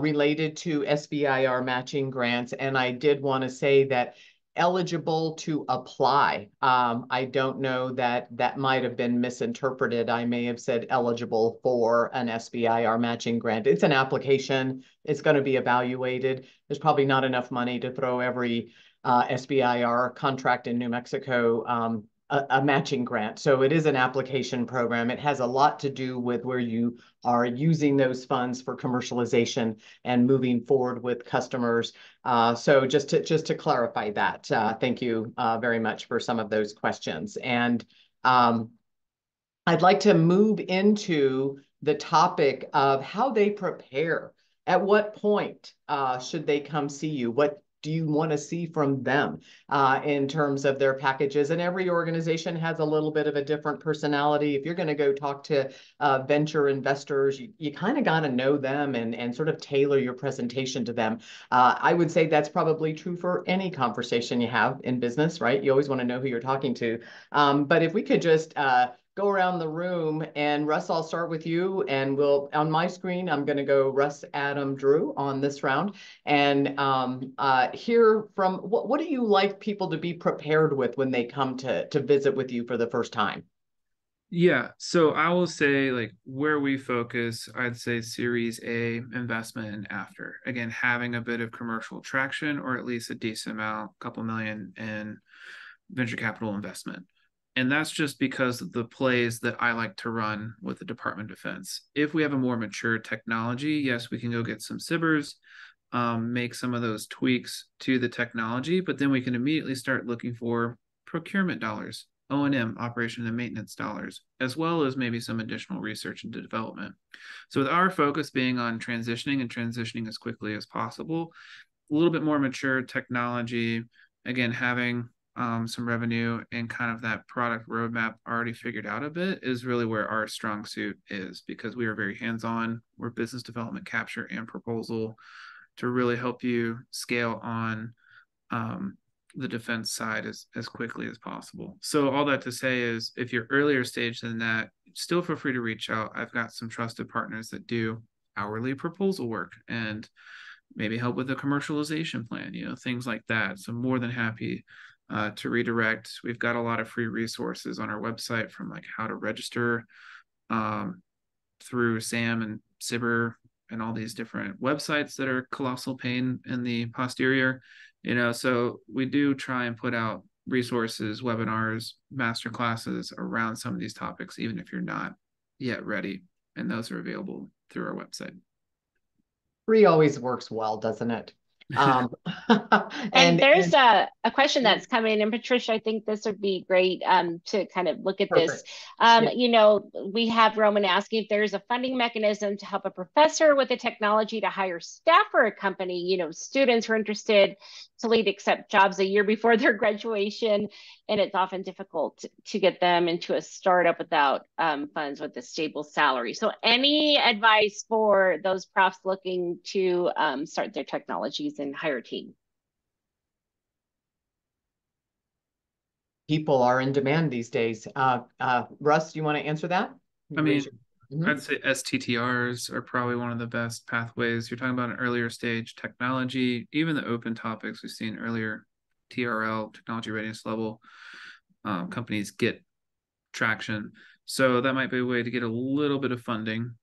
related to SBIR matching grants. And I did want to say that eligible to apply. I don't know that might have been misinterpreted. I may have said eligible for an SBIR matching grant. It's an application. It's going to be evaluated. There's probably not enough money to throw every SBIR contract in New Mexico a matching grant. So it is an application program. It has a lot to do with where you are using those funds for commercialization and moving forward with customers. So just to clarify that, thank you very much for some of those questions. And I'd like to move into the topic of how they prepare. At what point should they come see you? What do you want to see from them in terms of their packages? And every organization has a little bit of a different personality. If you're going to go talk to venture investors, you kind of got to know them and sort of tailor your presentation to them. I would say that's probably true for any conversation you have in business, right? You always want to know who you're talking to. But if we could just go around the room, and Russ, I'll start with you, and we'll, on my screen, I'm going to go Russ, Adam, Drew on this round, and hear from, what do you like people to be prepared with when they come to visit with you for the first time? Yeah, so I will say, like, where we focus, I'd say Series A investment and after. Again, having a bit of commercial traction, or at least a decent amount, a couple million in venture capital investment. And that's just because of the plays that I like to run with the Department of Defense. If we have a more mature technology, yes, we can go get some SBIRs, make some of those tweaks to the technology, but then we can immediately start looking for procurement dollars, O&M, operation and maintenance dollars, as well as maybe some additional research and development. So with our focus being on transitioning as quickly as possible, a little bit more mature technology, again, having some revenue and kind of that product roadmap already figured out a bit is really where our strong suit is, because we are very hands-on. We're business development, capture, and proposal to really help you scale on the defense side as quickly as possible. So all that to say is, if you're earlier stage than that, still feel free to reach out. I've got some trusted partners that do hourly proposal work and maybe help with a commercialization plan, things like that. So more than happy to redirect. We've got a lot of free resources on our website, from like how to register through SAM and SBIR and all these different websites that are colossal pain in the posterior, so we do try and put out resources, webinars, master classes around some of these topics, even if you're not yet ready. And those are available through our website. Free always works well, doesn't it? And there's a question that's coming in, Patricia. I think this would be great to kind of look at perfect. this. We have Roman asking if there's a funding mechanism to help a professor with the technology to hire staff for a company. Students who are interested to accept jobs a year before their graduation, and it's often difficult to get them into a startup without funds with a stable salary. So any advice for those profs looking to start their technologies and hire a team? People are in demand these days. Russ, do you want to answer that? I mean, I'd say STTRs are probably one of the best pathways. You're talking about an earlier stage technology, even the open topics we've seen earlier, TRL, technology readiness level, companies get traction. So that might be a way to get a little bit of funding.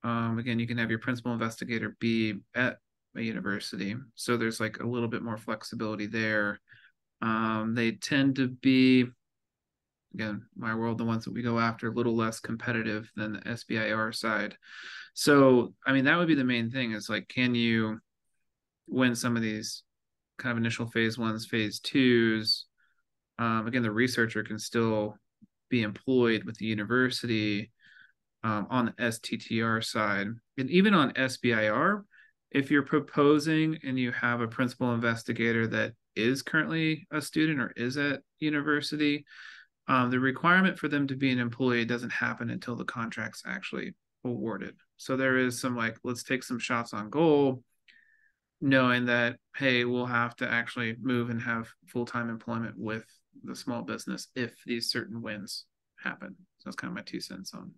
Again, you can have your principal investigator be at a university. So there's like a little bit more flexibility there. They tend to be, again, my world, the ones that we go after, a little less competitive than the SBIR side. So, I mean, that would be the main thing is like, can you win some of these kind of initial phase ones, phase twos? Again, the researcher can still be employed with the university on the STTR side. And even on SBIR, if you're proposing and you have a principal investigator that is currently a student or is at university, the requirement for them to be an employee doesn't happen until the contract's actually awarded. So there is some like, let's take some shots on goal, knowing that, hey, we'll have to actually move and have full-time employment with the small business if these certain wins happen. So that's kind of my 2 cents on.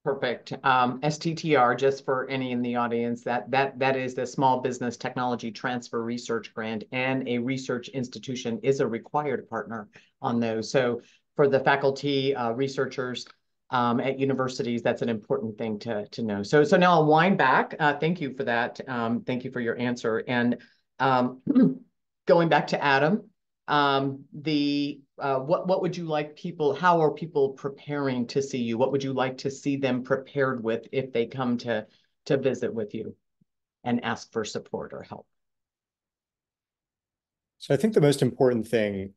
Perfect. STTR, just for any in the audience, that is the Small Business Technology Transfer Research Grant, and a research institution is a required partner on those. So for the faculty, researchers at universities, that's an important thing to know. So now I'll wind back. Thank you for that. Thank you for your answer. And going back to Adam, what would you like people, how are people preparing to see you? What would you like to see them prepared with if they come to visit with you and ask for support or help? So I think the most important thing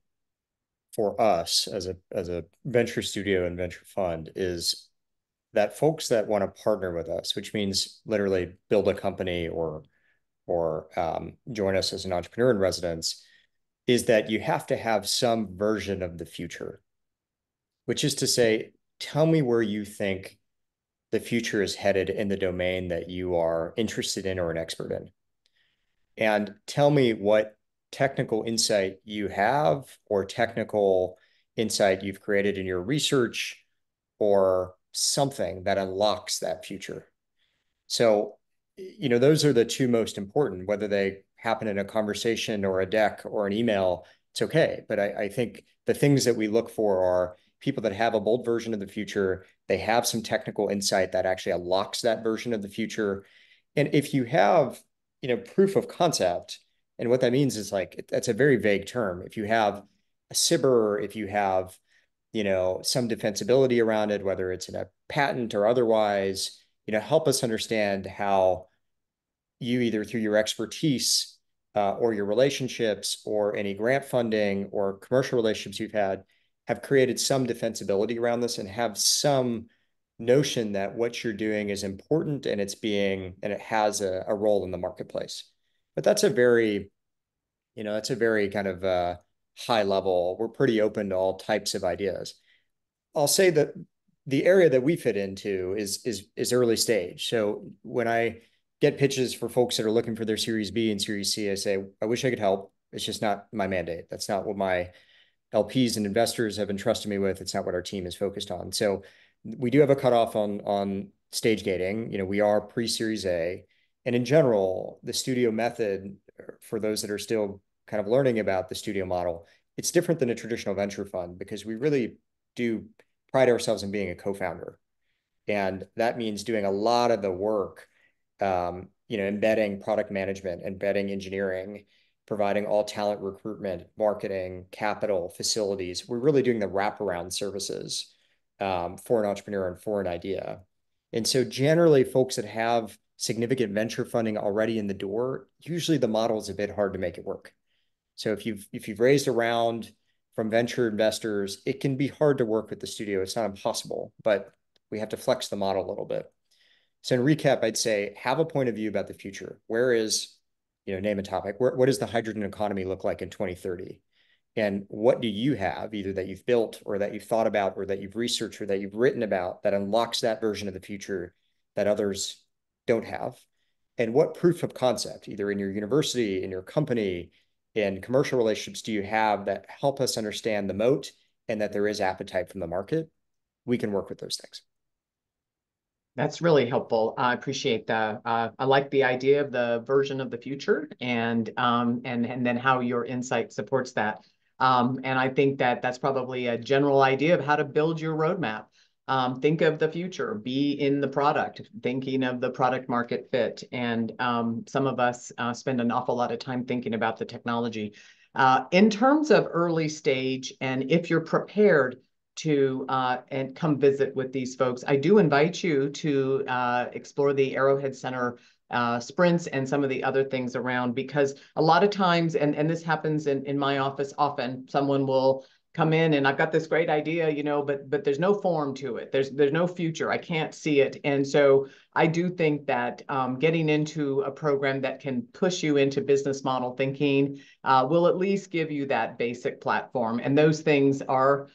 for us as a venture studio and venture fund is that folks that want to partner with us, which means literally build a company or join us as an entrepreneur in residence, is that you have to have some version of the future, which is to say, tell me where you think the future is headed in the domain that you are interested in or an expert in. And tell me what technical insight you have or technical insight you've created in your research or something that unlocks that future. So, those are the 2 most important, whether they happen in a conversation or a deck or an email, it's okay. But I think the things that we look for are people that have a bold version of the future. They have some technical insight that actually unlocks that version of the future. And if you have, proof of concept, and what that means is like, that's a very vague term. If you have a SBIR, if you have, some defensibility around it, whether it's in a patent or otherwise, help us understand how you, either through your expertise or your relationships or any grant funding or commercial relationships you've had, have created some defensibility around this and have some notion that what you're doing is important and it has a role in the marketplace. But that's a very kind of high level. We're pretty open to all types of ideas. I'll say that the area that we fit into is early stage. So when I get pitches for folks that are looking for their Series B and Series C, I say, I wish I could help. It's just not my mandate. That's not what my LPs and investors have entrusted me with. It's not what our team is focused on. So we do have a cutoff on stage gating. We are pre-Series A. And in general, the studio method, for those that are still kind of learning about the studio model, it's different than a traditional venture fund because we really do pride ourselves in being a co-founder. And that means doing a lot of the work, embedding product management, embedding engineering, providing all talent recruitment, marketing, capital, facilities. We're really doing the wraparound services for an entrepreneur and for an idea. And so generally folks that have significant venture funding already in the door, usually the model is a bit hard to make it work. So if you've raised a round from venture investors, it can be hard to work with the studio. It's not impossible, but we have to flex the model a little bit. So in recap, I'd say have a point of view about the future. Where is, name a topic. What does the hydrogen economy look like in 2030? And what do you have, either that you've built or that you've thought about or that you've researched or that you've written about, that unlocks that version of the future that others don't have? And what proof of concept, either in your university, in your company, in commercial relationships, do you have that help us understand the moat and that there is appetite from the market? We can work with those things. That's really helpful. I appreciate that. I like the idea of the version of the future and then how your insight supports that. And I think that that's probably a general idea of how to build your roadmap. think of the future, be in the product, thinking of the product market fit. And some of us spend an awful lot of time thinking about the technology. In terms of early stage, and if you're prepared to and come visit with these folks, I do invite you to explore the Arrowhead Center sprints and some of the other things around, because a lot of times, and this happens in my office often, someone will come in and I've got this great idea, you know, but there's no form to it. There's no future. I can't see it. And so I do think that getting into a program that can push you into business model thinking will at least give you that basic platform. And those things are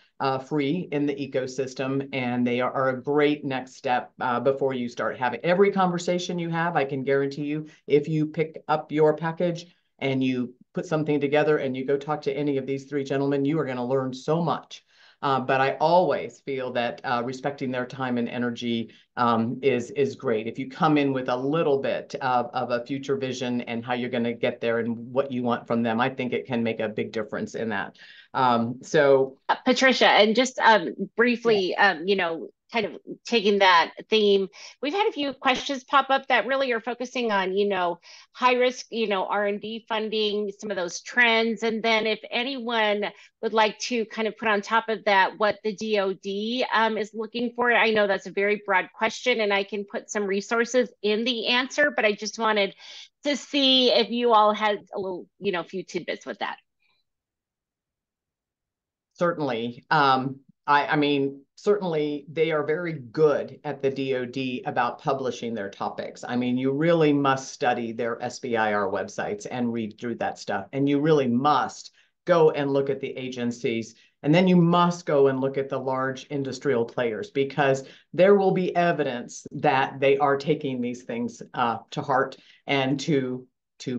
free in the ecosystem, and they are a great next step before you start having every conversation you have. I can guarantee you, if you pick up your package and you put something together and you go talk to any of these three gentlemen, you are going to learn so much. But I always feel that respecting their time and energy is great. If you come in with a little bit of a future vision and how you're going to get there and what you want from them, I think it can make a big difference in that. So Patricia, and just briefly, you know, kind of taking that theme, we've had a few questions pop up that really are focusing on, you know, high risk, you know, R&D funding, some of those trends. And then if anyone would like to kind of put on top of that what the DoD is looking for, I know that's a very broad question and I can put some resources in the answer, but I just wanted to see if you all had a little, you know, few tidbits with that. Certainly. I mean, certainly they are very good at the DoD about publishing their topics. I mean, you really must study their SBIR websites and read through that stuff. And you really must go and look at the agencies. And then you must go and look at the large industrial players, because there will be evidence that they are taking these things to heart and to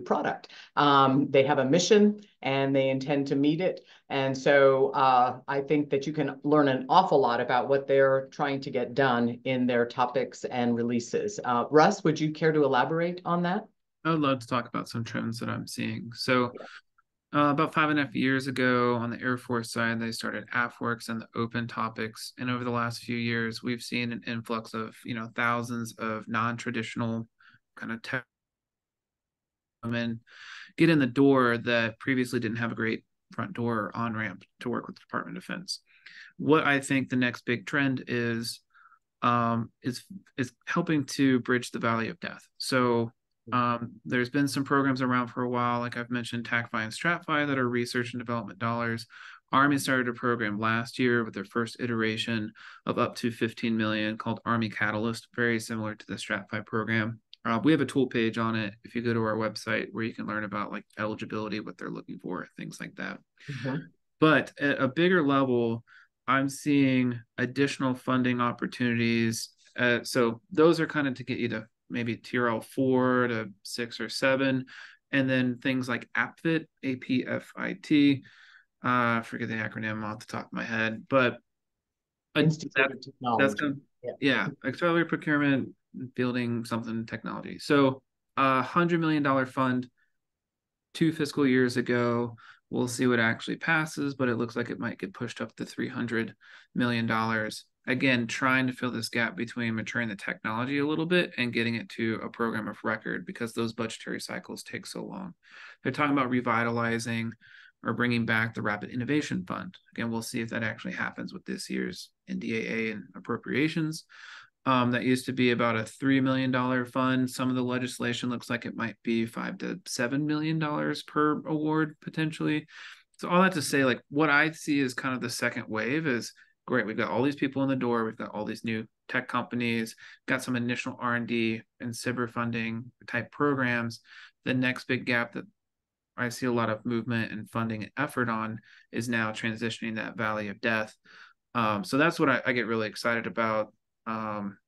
product. They have a mission and they intend to meet it. And so I think that you can learn an awful lot about what they're trying to get done in their topics and releases. Russ, would you care to elaborate on that? I would love to talk about some trends that I'm seeing. So about 5.5 years ago on the Air Force side, they started AFWorks and the open topics. And over the last few years, we've seen an influx of, you know, thousands of non-traditional kind of tech and get in the door that previously didn't have a great front door on-ramp to work with the Department of Defense. What I think the next big trend is helping to bridge the valley of death. So there's been some programs around for a while, like I've mentioned, TACFI and STRATFI, that are research and development dollars. Army started a program last year with their first iteration of up to 15 million called Army Catalyst, very similar to the STRATFI program. We have a tool page on it if you go to our website where you can learn about like eligibility, what they're looking for, things like that. Mm-hmm. But at a bigger level, I'm seeing additional funding opportunities. So those are kind of to get you to maybe TRL 4 to 6 or 7. And then things like APFIT, APFIT, I forget the acronym off the top of my head, but that's kind of, accelerated procurement, building something technology. So $100 million fund 2 fiscal years ago. We'll see what actually passes, but it looks like it might get pushed up to $300 million. Again, trying to fill this gap between maturing the technology a little bit and getting it to a program of record, because those budgetary cycles take so long. They're talking about revitalizing or bringing back the Rapid Innovation Fund. Again, we'll see if that actually happens with this year's NDAA and appropriations. That used to be about a $3 million fund. Some of the legislation looks like it might be $5 to $7 million per award potentially. So all that to say, like, what I see is kind of the second wave is great. We've got all these people in the door. We've got all these new tech companies, got some initial R&D and SBIR funding type programs. The next big gap that I see a lot of movement and funding and effort on is now transitioning that valley of death. So that's what I get really excited about.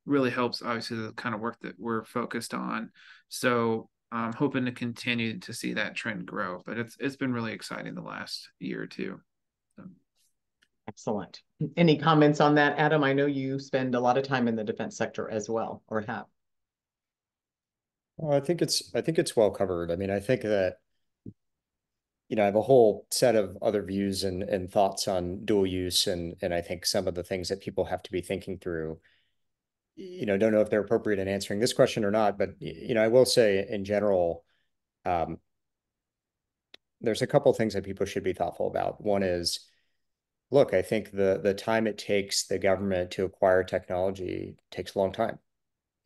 Really helps, obviously, the kind of work that we're focused on. So I'm hoping to continue to see that trend grow, but it's been really exciting the last year or two. So. Excellent. Any comments on that, Adam? I know you spend a lot of time in the defense sector as well, or have. Well, I think it's well covered. I mean, I think that I have a whole set of other views and thoughts on dual use, and I think some of the things that people have to be thinking through. Don't know if they're appropriate in answering this question or not, but I will say in general, there's a couple of things that people should be thoughtful about. One is, look, I think the time it takes the government to acquire technology takes a long time,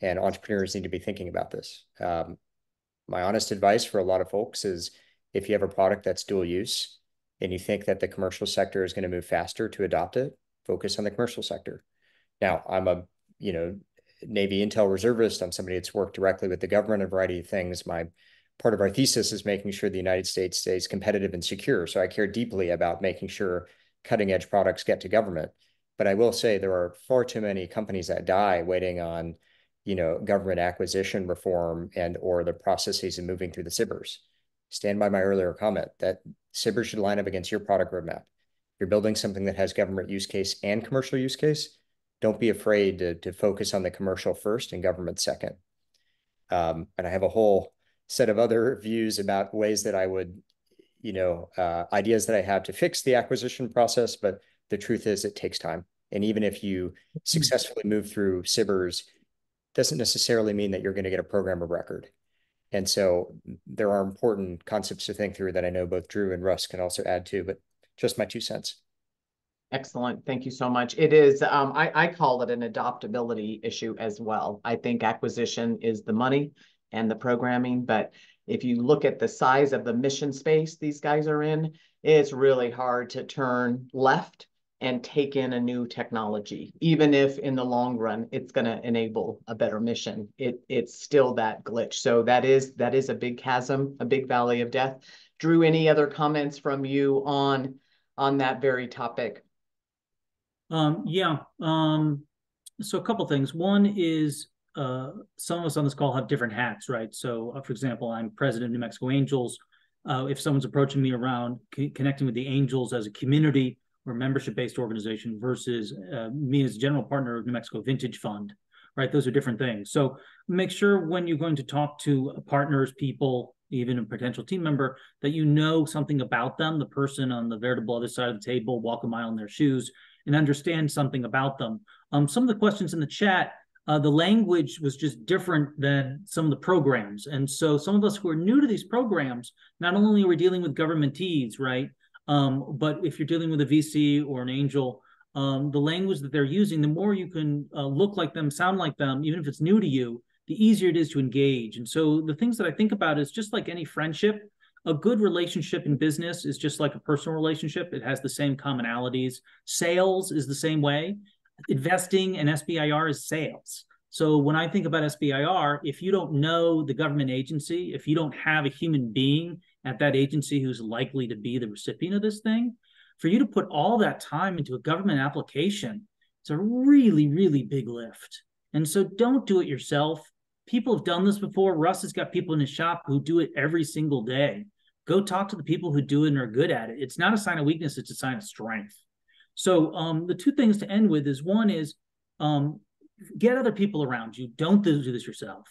and entrepreneurs need to be thinking about this. My honest advice for a lot of folks is, if you have a product that's dual use and you think that the commercial sector is going to move faster to adopt it, focus on the commercial sector. Now, I'm a Navy Intel reservist. I'm somebody that's worked directly with the government, a variety of things. Part of our thesis is making sure the United States stays competitive and secure. So I care deeply about making sure cutting edge products get to government. But I will say there are far too many companies that die waiting on government acquisition reform and or the processes of moving through the SBIRs. Stand by my earlier comment that SBIR should line up against your product roadmap. If you're building something that has government use case and commercial use case, don't be afraid to focus on the commercial first and government second. And I have a whole set of other views about ways that I would, ideas that I have to fix the acquisition process, but the truth is it takes time. And even if you successfully move through SBIRs, doesn't necessarily mean that you're going to get a program of record. And so there are important concepts to think through that I know both Drew and Russ can also add to, but just my 2 cents. Excellent. Thank you so much. It is, I call it an adoptability issue as well. I think acquisition is the money and the programming, but if you look at the size of the mission space these guys are in, it's really hard to turn left and take in a new technology. Even if in the long run, it's going to enable a better mission, it's still that glitch. So that is a big chasm, a big valley of death. Drew, any other comments from you on that very topic? So a couple things. One is some of us on this call have different hats, right? So, for example, I'm president of New Mexico Angels. If someone's approaching me around connecting with the Angels as a community or membership-based organization versus me as general partner of New Mexico Vintage Fund, right? Those are different things. So make sure when you're going to talk to partners, people, even a potential team member, that you know something about them, the person on the veritable other side of the table, walk a mile in their shoes, and understand something about them. Some of the questions in the chat, the language was just different than some of the programs. And so some of us who are new to these programs, not only are we dealing with governmentees, right? But if you're dealing with a VC or an angel, the language that they're using, the more you can look like them, sound like them, even if it's new to you, the easier it is to engage. And so the things that I think about is just like any friendship, a good relationship in business is just like a personal relationship. It has the same commonalities. Sales is the same way. Investing and SBIR is sales. So when I think about SBIR, if you don't know the government agency, if you don't have a human being at that agency who's likely to be the recipient of this thing, for you to put all that time into a government application, it's a really, really big lift. And so don't do it yourself. People have done this before. Russ has got people in his shop who do it every single day. Go talk to the people who do it and are good at it. It's not a sign of weakness, it's a sign of strength. So the 2 things to end with is, one is get other people around you. Don't do this yourself.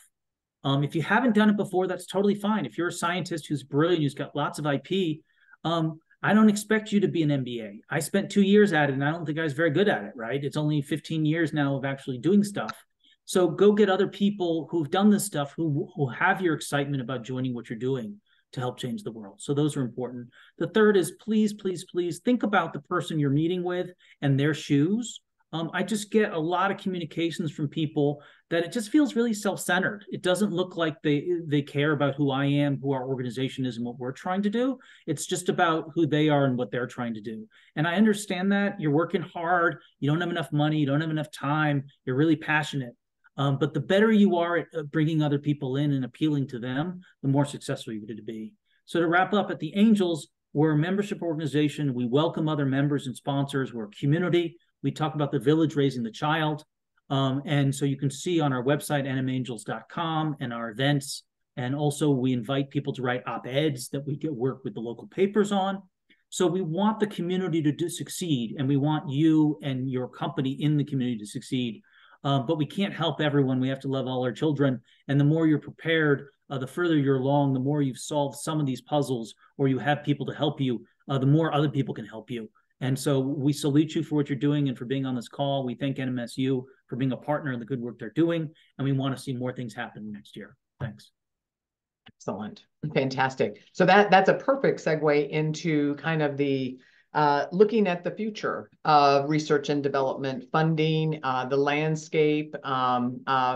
If you haven't done it before, that's totally fine. If you're a scientist who's brilliant, who's got lots of IP, I don't expect you to be an MBA. I spent 2 years at it, and I don't think I was very good at it, right? It's only 15 years now of actually doing stuff. So go get other people who've done this stuff, who have your excitement about joining what you're doing to help change the world. So those are important. The third is please, please, please think about the person you're meeting with and their shoes. I just get a lot of communications from people that it just feels really self-centered. It doesn't look like they care about who I am, who our organization is, and what we're trying to do. It's just about who they are and what they're trying to do. And I understand that. You're working hard. You don't have enough money. You don't have enough time. You're really passionate. But the better you are at bringing other people in and appealing to them, the more successful you're going to be. So to wrap up, at the Angels, we're a membership organization. We welcome other members and sponsors. We're a community. We talk about the village raising the child. And so you can see on our website, nmangels.com, and our events. And also we invite people to write op-eds that we get work with the local papers on. So we want the community to succeed, and we want you and your company in the community to succeed. but we can't help everyone. We have to love all our children. And the more you're prepared, the further you're along, the more you've solved some of these puzzles, or you have people to help you, the more other people can help you. And so we salute you for what you're doing and for being on this call. We thank NMSU for being a partner in the good work they're doing, and we want to see more things happen next year. Thanks. Excellent. Fantastic. So that's a perfect segue into kind of the looking at the future of research and development funding, the landscape.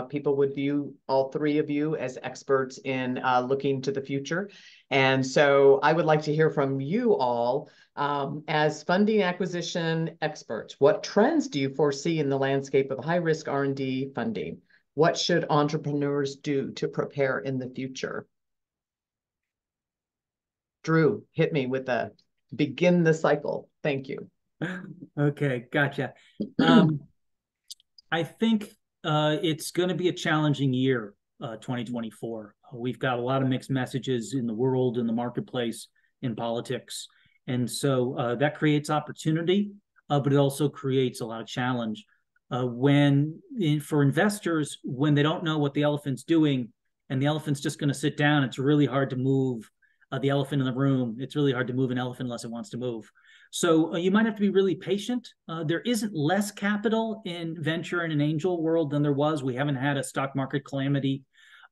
People would view all three of you as experts in looking to the future. And so I would like to hear from you all as funding acquisition experts. What trends do you foresee in the landscape of high-risk R&D funding? What should entrepreneurs do to prepare in the future? Drew, hit me with a begin the cycle. Thank you. Okay, gotcha. I think it's going to be a challenging year, 2024. We've got a lot of mixed messages in the world, in the marketplace, in politics. And so that creates opportunity, but it also creates a lot of challenge. For investors, when they don't know what the elephant's doing and the elephant's just going to sit down, it's really hard to move the elephant in the room. It's really hard to move an elephant unless it wants to move. So you might have to be really patient. There isn't less capital in venture and an angel world than there was. We haven't had a stock market calamity,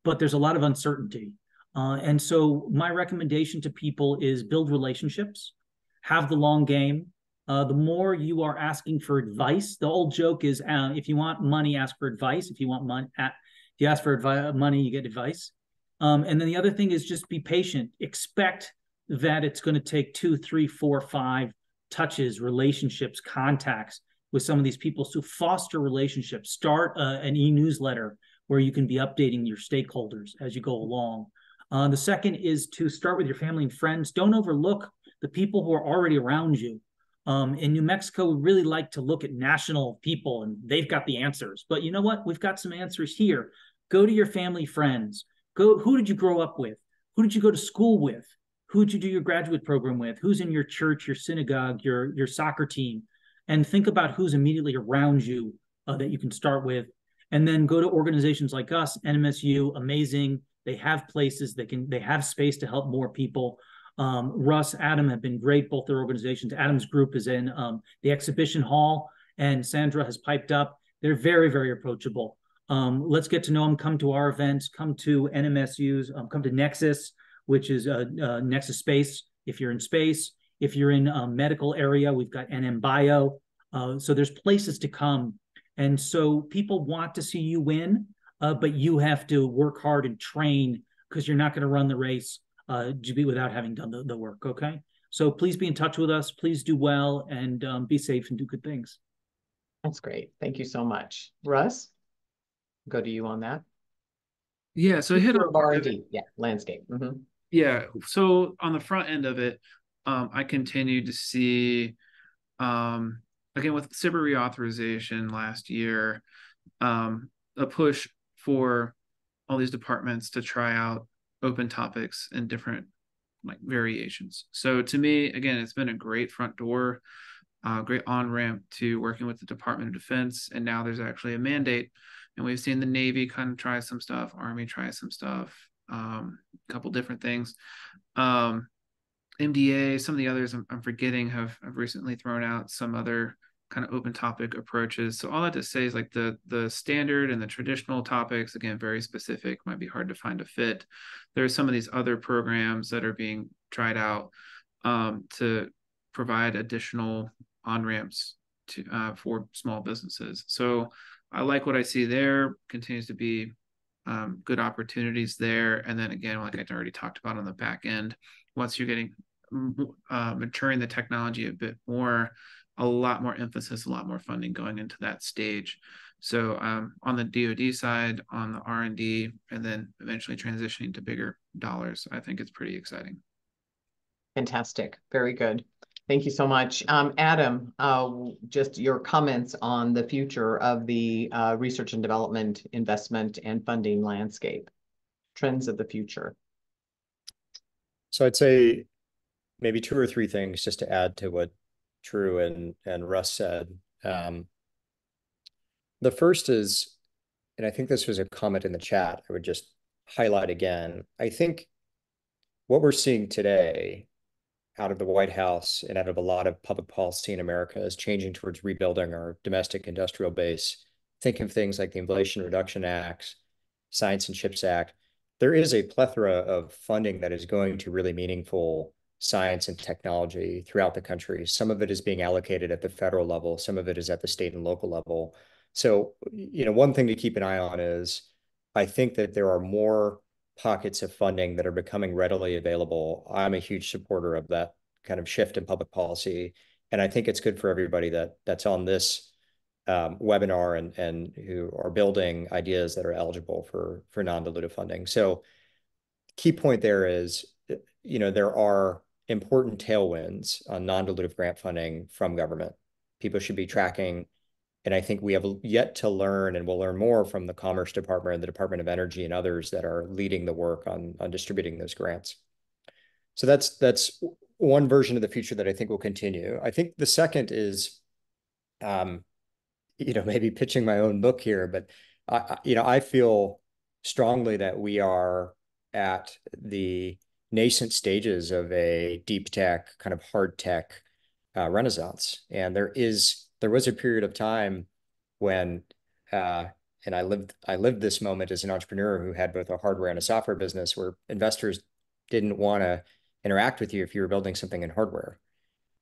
but there's a lot of uncertainty. And so my recommendation to people is build relationships, have the long game. The more you are asking for advice, the old joke is if you want money, ask for advice. If you want money, if you ask for money, you get advice. And then the other thing is just be patient. Expect that it's going to take 2, 3, 4, 5 touches, relationships, contacts with some of these people. So foster relationships. Start an e-newsletter where you can be updating your stakeholders as you go along. The second is to start with your family and friends. Don't overlook the people who are already around you. In New Mexico, we really like to look at national people, and they've got the answers. But you know what? We've got some answers here. Go to your family, friends. Who did you grow up with? Who did you go to school with? Who did you do your graduate program with? Who's in your church, your synagogue, your soccer team? And think about who's immediately around you that you can start with. And then go to organizations like us, NMSU, amazing. They have places, they have space to help more people. Russ, Adam have been great, both their organizations. Adam's group is in the exhibition hall, and Sandra has piped up. They're very, very approachable. Let's get to know them. Come to our events. Come to NMSU's. Come to Nexus, which is Nexus Space. If you're in space, if you're in a medical area, we've got NM Bio. So there's places to come, and so people want to see you win, but you have to work hard and train because you're not going to run the race without having done the work. Okay. So please be in touch with us. Please do well and be safe and do good things. That's great. Thank you so much. Russ? Go to you on that. Yeah, so hit on R&D. Yeah, landscape. Mm-hmm. Yeah, so on the front end of it, I continue to see, again, with SBIR reauthorization last year, a push for all these departments to try out open topics and different variations. So to me, again, it's been a great front door, great on-ramp to working with the Department of Defense, and now there's actually a mandate. And we've seen the Navy kind of try some stuff, Army try some stuff, a couple different things. MDA, some of the others I'm forgetting have recently thrown out some other kind of open topic approaches. So all that to say is the standard and the traditional topics, again, very specific, might be hard to find a fit. There are some of these other programs that are being tried out to provide additional on-ramps for small businesses. So I like what I see there. Continues to be good opportunities there. And then again, like I already talked about on the back end, once you're getting maturing the technology a bit more, a lot more emphasis, a lot more funding going into that stage. So on the DoD side, on the R&D, and then eventually transitioning to bigger dollars, I think it's pretty exciting. Fantastic. Very good. Thank you so much. Adam, just your comments on the future of the research and development, investment, and funding landscape, trends of the future. So I'd say maybe 2 or 3 things just to add to what Drew and Russ said. The first is, and I think this was a comment in the chat, I would just highlight again. I think what we're seeing today out of the White House and out of a lot of public policy in America is changing towards rebuilding our domestic industrial base. Think of things like the Inflation Reduction Act, Science and Chips Act. There is a plethora of funding that is going to really meaningful science and technology throughout the country. Some of it is being allocated at the federal level, some of it is at the state and local level. So, one thing to keep an eye on is I think that there are more pockets of funding that are becoming readily available. I'm a huge supporter of that kind of shift in public policy. And I think it's good for everybody that's on this webinar and who are building ideas that are eligible for non-dilutive funding. So key point there is, there are important tailwinds on non-dilutive grant funding from government. People should be tracking. And I think we have yet to learn, and we'll learn more from the Commerce Department and the Department of Energy and others that are leading the work on distributing those grants. So that's one version of the future that I think will continue. I think the second is, maybe pitching my own book here, but I feel strongly that we are at the nascent stages of a deep tech, kind of hard tech renaissance. And there was a period of time when, and I lived this moment as an entrepreneur who had both a hardware and a software business, where investors didn't want to interact with you if you were building something in hardware.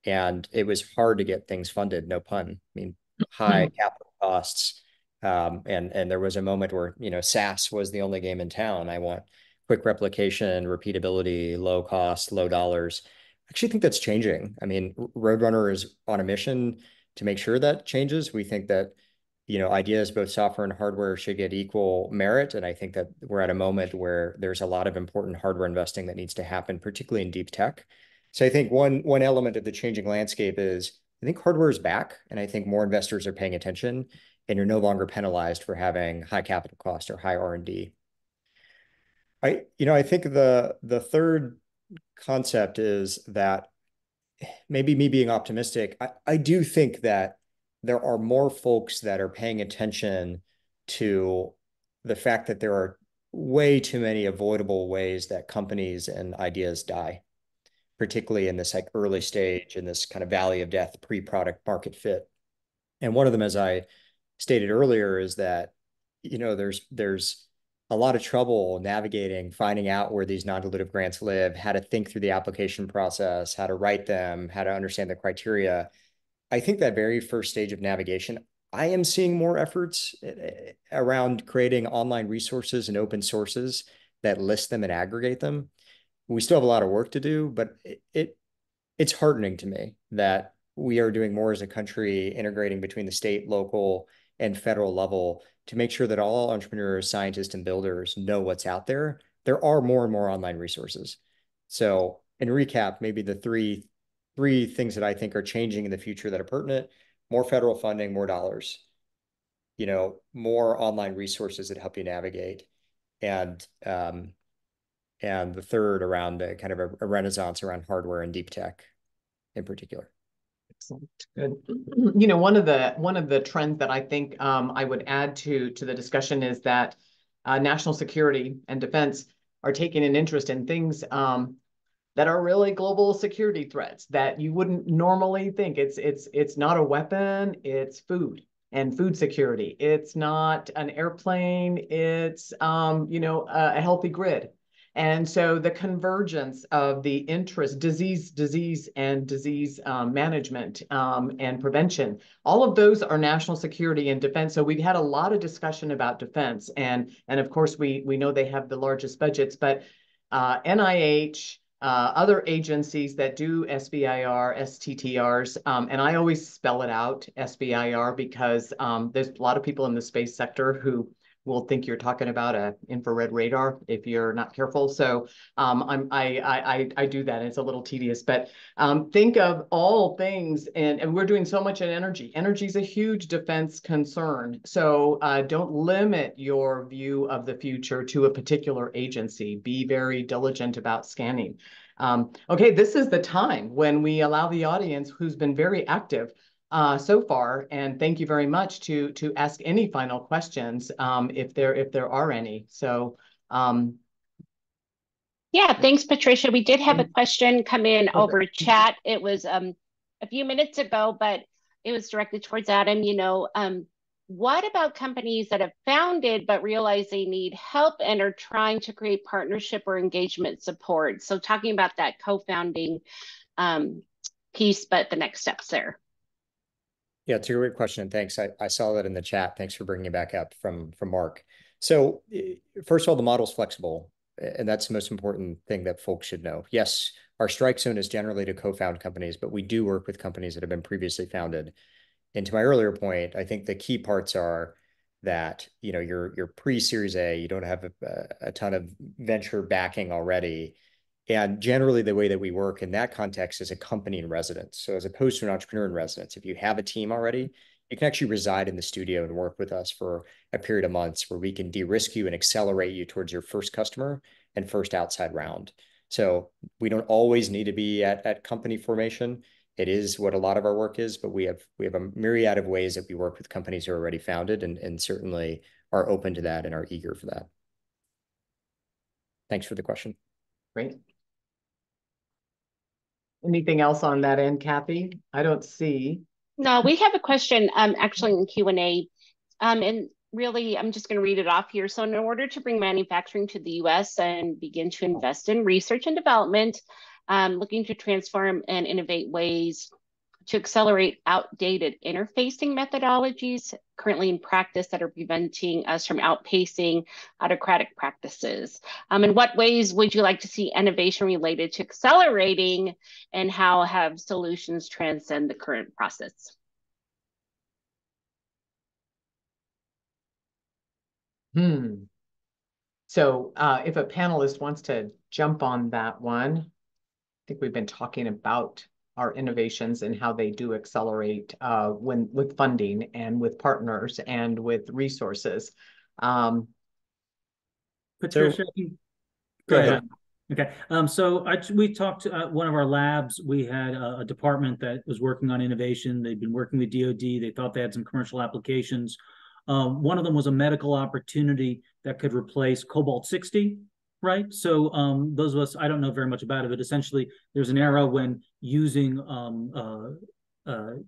And it was hard to get things funded, no pun. I mean, high capital costs. And there was a moment where, SaaS was the only game in town. I want quick replication, repeatability, low cost, low dollars. I actually think that's changing. I mean, Roadrunner is on a mission to make sure that changes. We think that, ideas, both software and hardware, should get equal merit. And I think that we're at a moment where there's a lot of important hardware investing that needs to happen, particularly in deep tech. So I think one element of the changing landscape is, I think hardware is back, and I think more investors are paying attention, and you're no longer penalized for having high capital cost or high R&D. I think the third concept is that, maybe me being optimistic, I do think that there are more folks that are paying attention to the fact that there are way too many avoidable ways that companies and ideas die, particularly in this like early stage, in this kind of valley of death, pre-product market fit. And one of them, as I stated earlier, is that, there's a lot of trouble navigating, finding out where these non-dilutive grants live, how to think through the application process, how to write them, how to understand the criteria. I think that very first stage of navigation, I am seeing more efforts around creating online resources and open sources that list them and aggregate them. We still have a lot of work to do, but it's heartening to me that we are doing more as a country, integrating between the state, local, and federal level to make sure that all entrepreneurs, scientists, and builders know what's out there. There are more and more online resources. So in recap, maybe the three things that I think are changing in the future that are pertinent: more federal funding, more dollars, more online resources that help you navigate. And the third around kind of a renaissance around hardware and deep tech in particular. Excellent. Good. One of the trends that I think I would add to the discussion is that national security and defense are taking an interest in things that are really global security threats that you wouldn't normally think. It's not a weapon, it's food and food security. It's not an airplane, it's a healthy grid. And so the convergence of the interest, disease management and prevention, all of those are national security and defense. So we've had a lot of discussion about defense, and of course we know they have the largest budgets, but NIH, other agencies that do SBIR, STTRs, and I always spell it out, SBIR, because there's a lot of people in the space sector who will think you're talking about an infrared radar if you're not careful. So I do that. It's a little tedious, but think of all things, and we're doing so much in energy. Energy is a huge defense concern. So don't limit your view of the future to a particular agency. Be very diligent about scanning. Okay, this is the time when we allow the audience, who's been very active, so far, and thank you very much to ask any final questions if there are any. So yeah, thanks, Patricia. We did have a question come in over chat. It was a few minutes ago, but it was directed towards Adam. What about companies that have founded but realize they need help and are trying to create partnership or engagement support? So talking about that co-founding piece, but the next steps there. Yeah, it's a great question. Thanks. I saw that in the chat. Thanks for bringing it back up from Mark. So first of all, the model's flexible, and that's the most important thing that folks should know. Yes, our strike zone is generally to co-found companies, but we do work with companies that have been previously founded. And to my earlier point, I think the key parts are that you're pre-Series A, you don't have a ton of venture backing already. And generally, the way that we work in that context is a company in residence. So as opposed to an entrepreneur in residence, if you have a team already, you can actually reside in the studio and work with us for a period of months where we can de-risk you and accelerate you towards your first customer and first outside round. So we don't always need to be at company formation. It is what a lot of our work is, but we have a myriad of ways that we work with companies who are already founded and certainly are open to that and are eager for that. Thanks for the question. Great. Anything else on that end, Kathy? I don't see. No, we have a question actually in Q&A. And really, I'm just going to read it off here. So in order to bring manufacturing to the US and begin to invest in research and development, looking to transform and innovate ways to accelerate outdated interfacing methodologies currently in practice that are preventing us from outpacing autocratic practices. In what ways would you like to see innovation related to accelerating, and how have solutions transcend the current process? So if a panelist wants to jump on that one, I think we've been talking about our innovations and how they do accelerate with funding and with partners and with resources. Patricia, go ahead. Okay. So we talked to one of our labs. We had a department that was working on innovation. They'd been working with DoD. They thought they had some commercial applications. One of them was a medical opportunity that could replace cobalt-60. Right. So those of us, I don't know very much about it, but essentially there's an era when using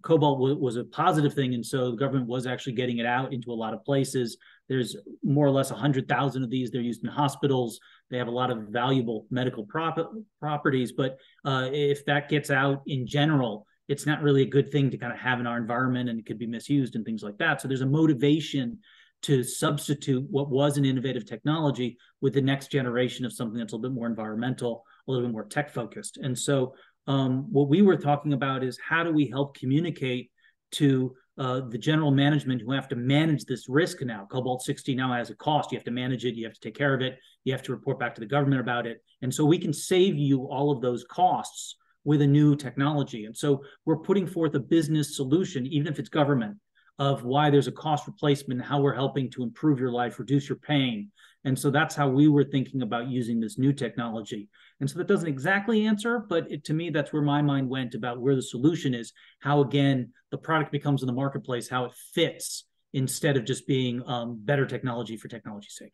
cobalt was a positive thing. And so the government was actually getting it out into a lot of places. There's more or less 100,000 of these. They're used in hospitals. They have a lot of valuable medical properties. But if that gets out in general, it's not really a good thing to kind of have in our environment, and it could be misused and things like that. So there's a motivation to substitute what was an innovative technology with the next generation of something that's a little bit more environmental, a little bit more tech focused. And so what we were talking about is how do we help communicate to the general management who have to manage this risk now. Cobalt-60 now has a cost. You have to manage it. You have to take care of it. You have to report back to the government about it. And so we can save you all of those costs with a new technology. And so we're putting forth a business solution, even if it's government, of why there's a cost replacement, how we're helping to improve your life, reduce your pain. And so that's how we were thinking about using this new technology. And so that doesn't exactly answer, but to me, that's where my mind went about where the solution is, how, again, the product becomes in the marketplace, how it fits instead of just being better technology for technology's sake.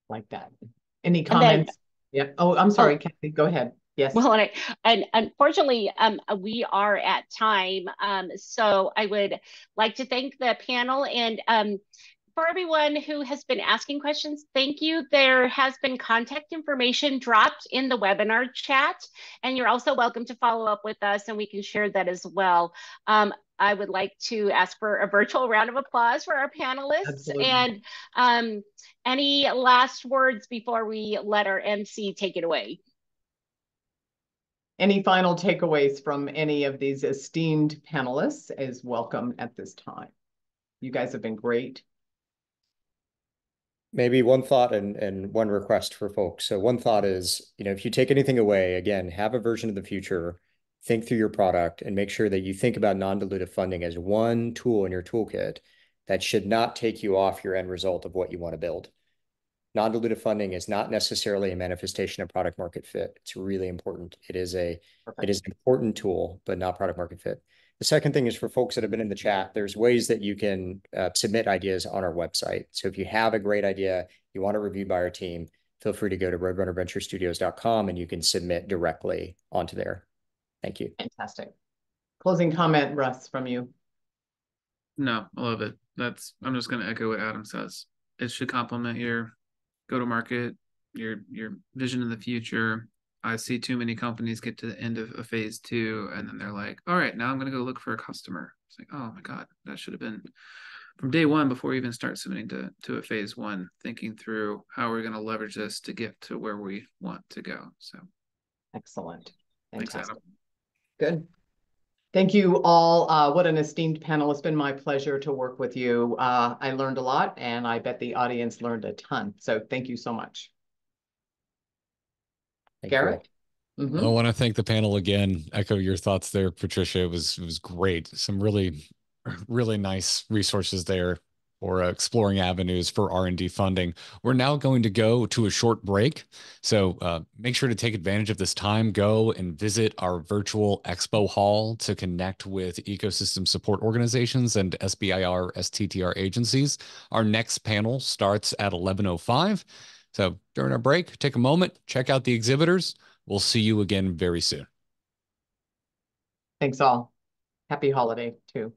Like that. Any comments? Yeah. Oh, I'm sorry, Kathy, go ahead. Yes. Well, and unfortunately, we are at time. So I would like to thank the panel, and for everyone who has been asking questions, thank you. There has been contact information dropped in the webinar chat, and you're also welcome to follow up with us, and we can share that as well. I would like to ask for a virtual round of applause for our panelists. Absolutely. And any last words before we let our MC take it away? Any final takeaways from any of these esteemed panelists is welcome at this time. You guys have been great. Maybe one thought and one request for folks. So one thought is, if you take anything away, again, have a version of the future, think through your product, and make sure that you think about non-dilutive funding as one tool in your toolkit that should not take you off your end result of what you want to build. non-dilutive funding is not necessarily a manifestation of product market fit. It's really important. It is an important tool, but not product market fit. The second thing is for folks that have been in the chat, there's ways that you can submit ideas on our website. So if you have a great idea, you want it reviewed by our team, feel free to go to roadrunnerventurestudios.com and you can submit directly onto there. Thank you. Fantastic. Closing comment, Russ, from you. No, I love it. I'm just going to echo what Adam says. It should complement your go-to-market, your vision in the future. I see too many companies get to the end of a phase 2 and then they're like, all right, now I'm going to go look for a customer. It's like, oh my God, that should have been from day one before we even start submitting to a phase 1, thinking through how we're going to leverage this to get to where we want to go. So excellent. Fantastic. Thanks, Adam. Good. Thank you all. What an esteemed panel. It's been my pleasure to work with you. I learned a lot, and I bet the audience learned a ton. So thank you so much. Garrett? I want to thank the panel again. Echo your thoughts there, Patricia. It was great. Some really nice resources there for exploring avenues for R&D funding. We're now going to go to a short break. So make sure to take advantage of this time. Go and visit our virtual expo hall to connect with ecosystem support organizations and SBIR, STTR agencies. Our next panel starts at 11:05. So during our break, take a moment, check out the exhibitors. We'll see you again very soon. Thanks all. Happy holiday too.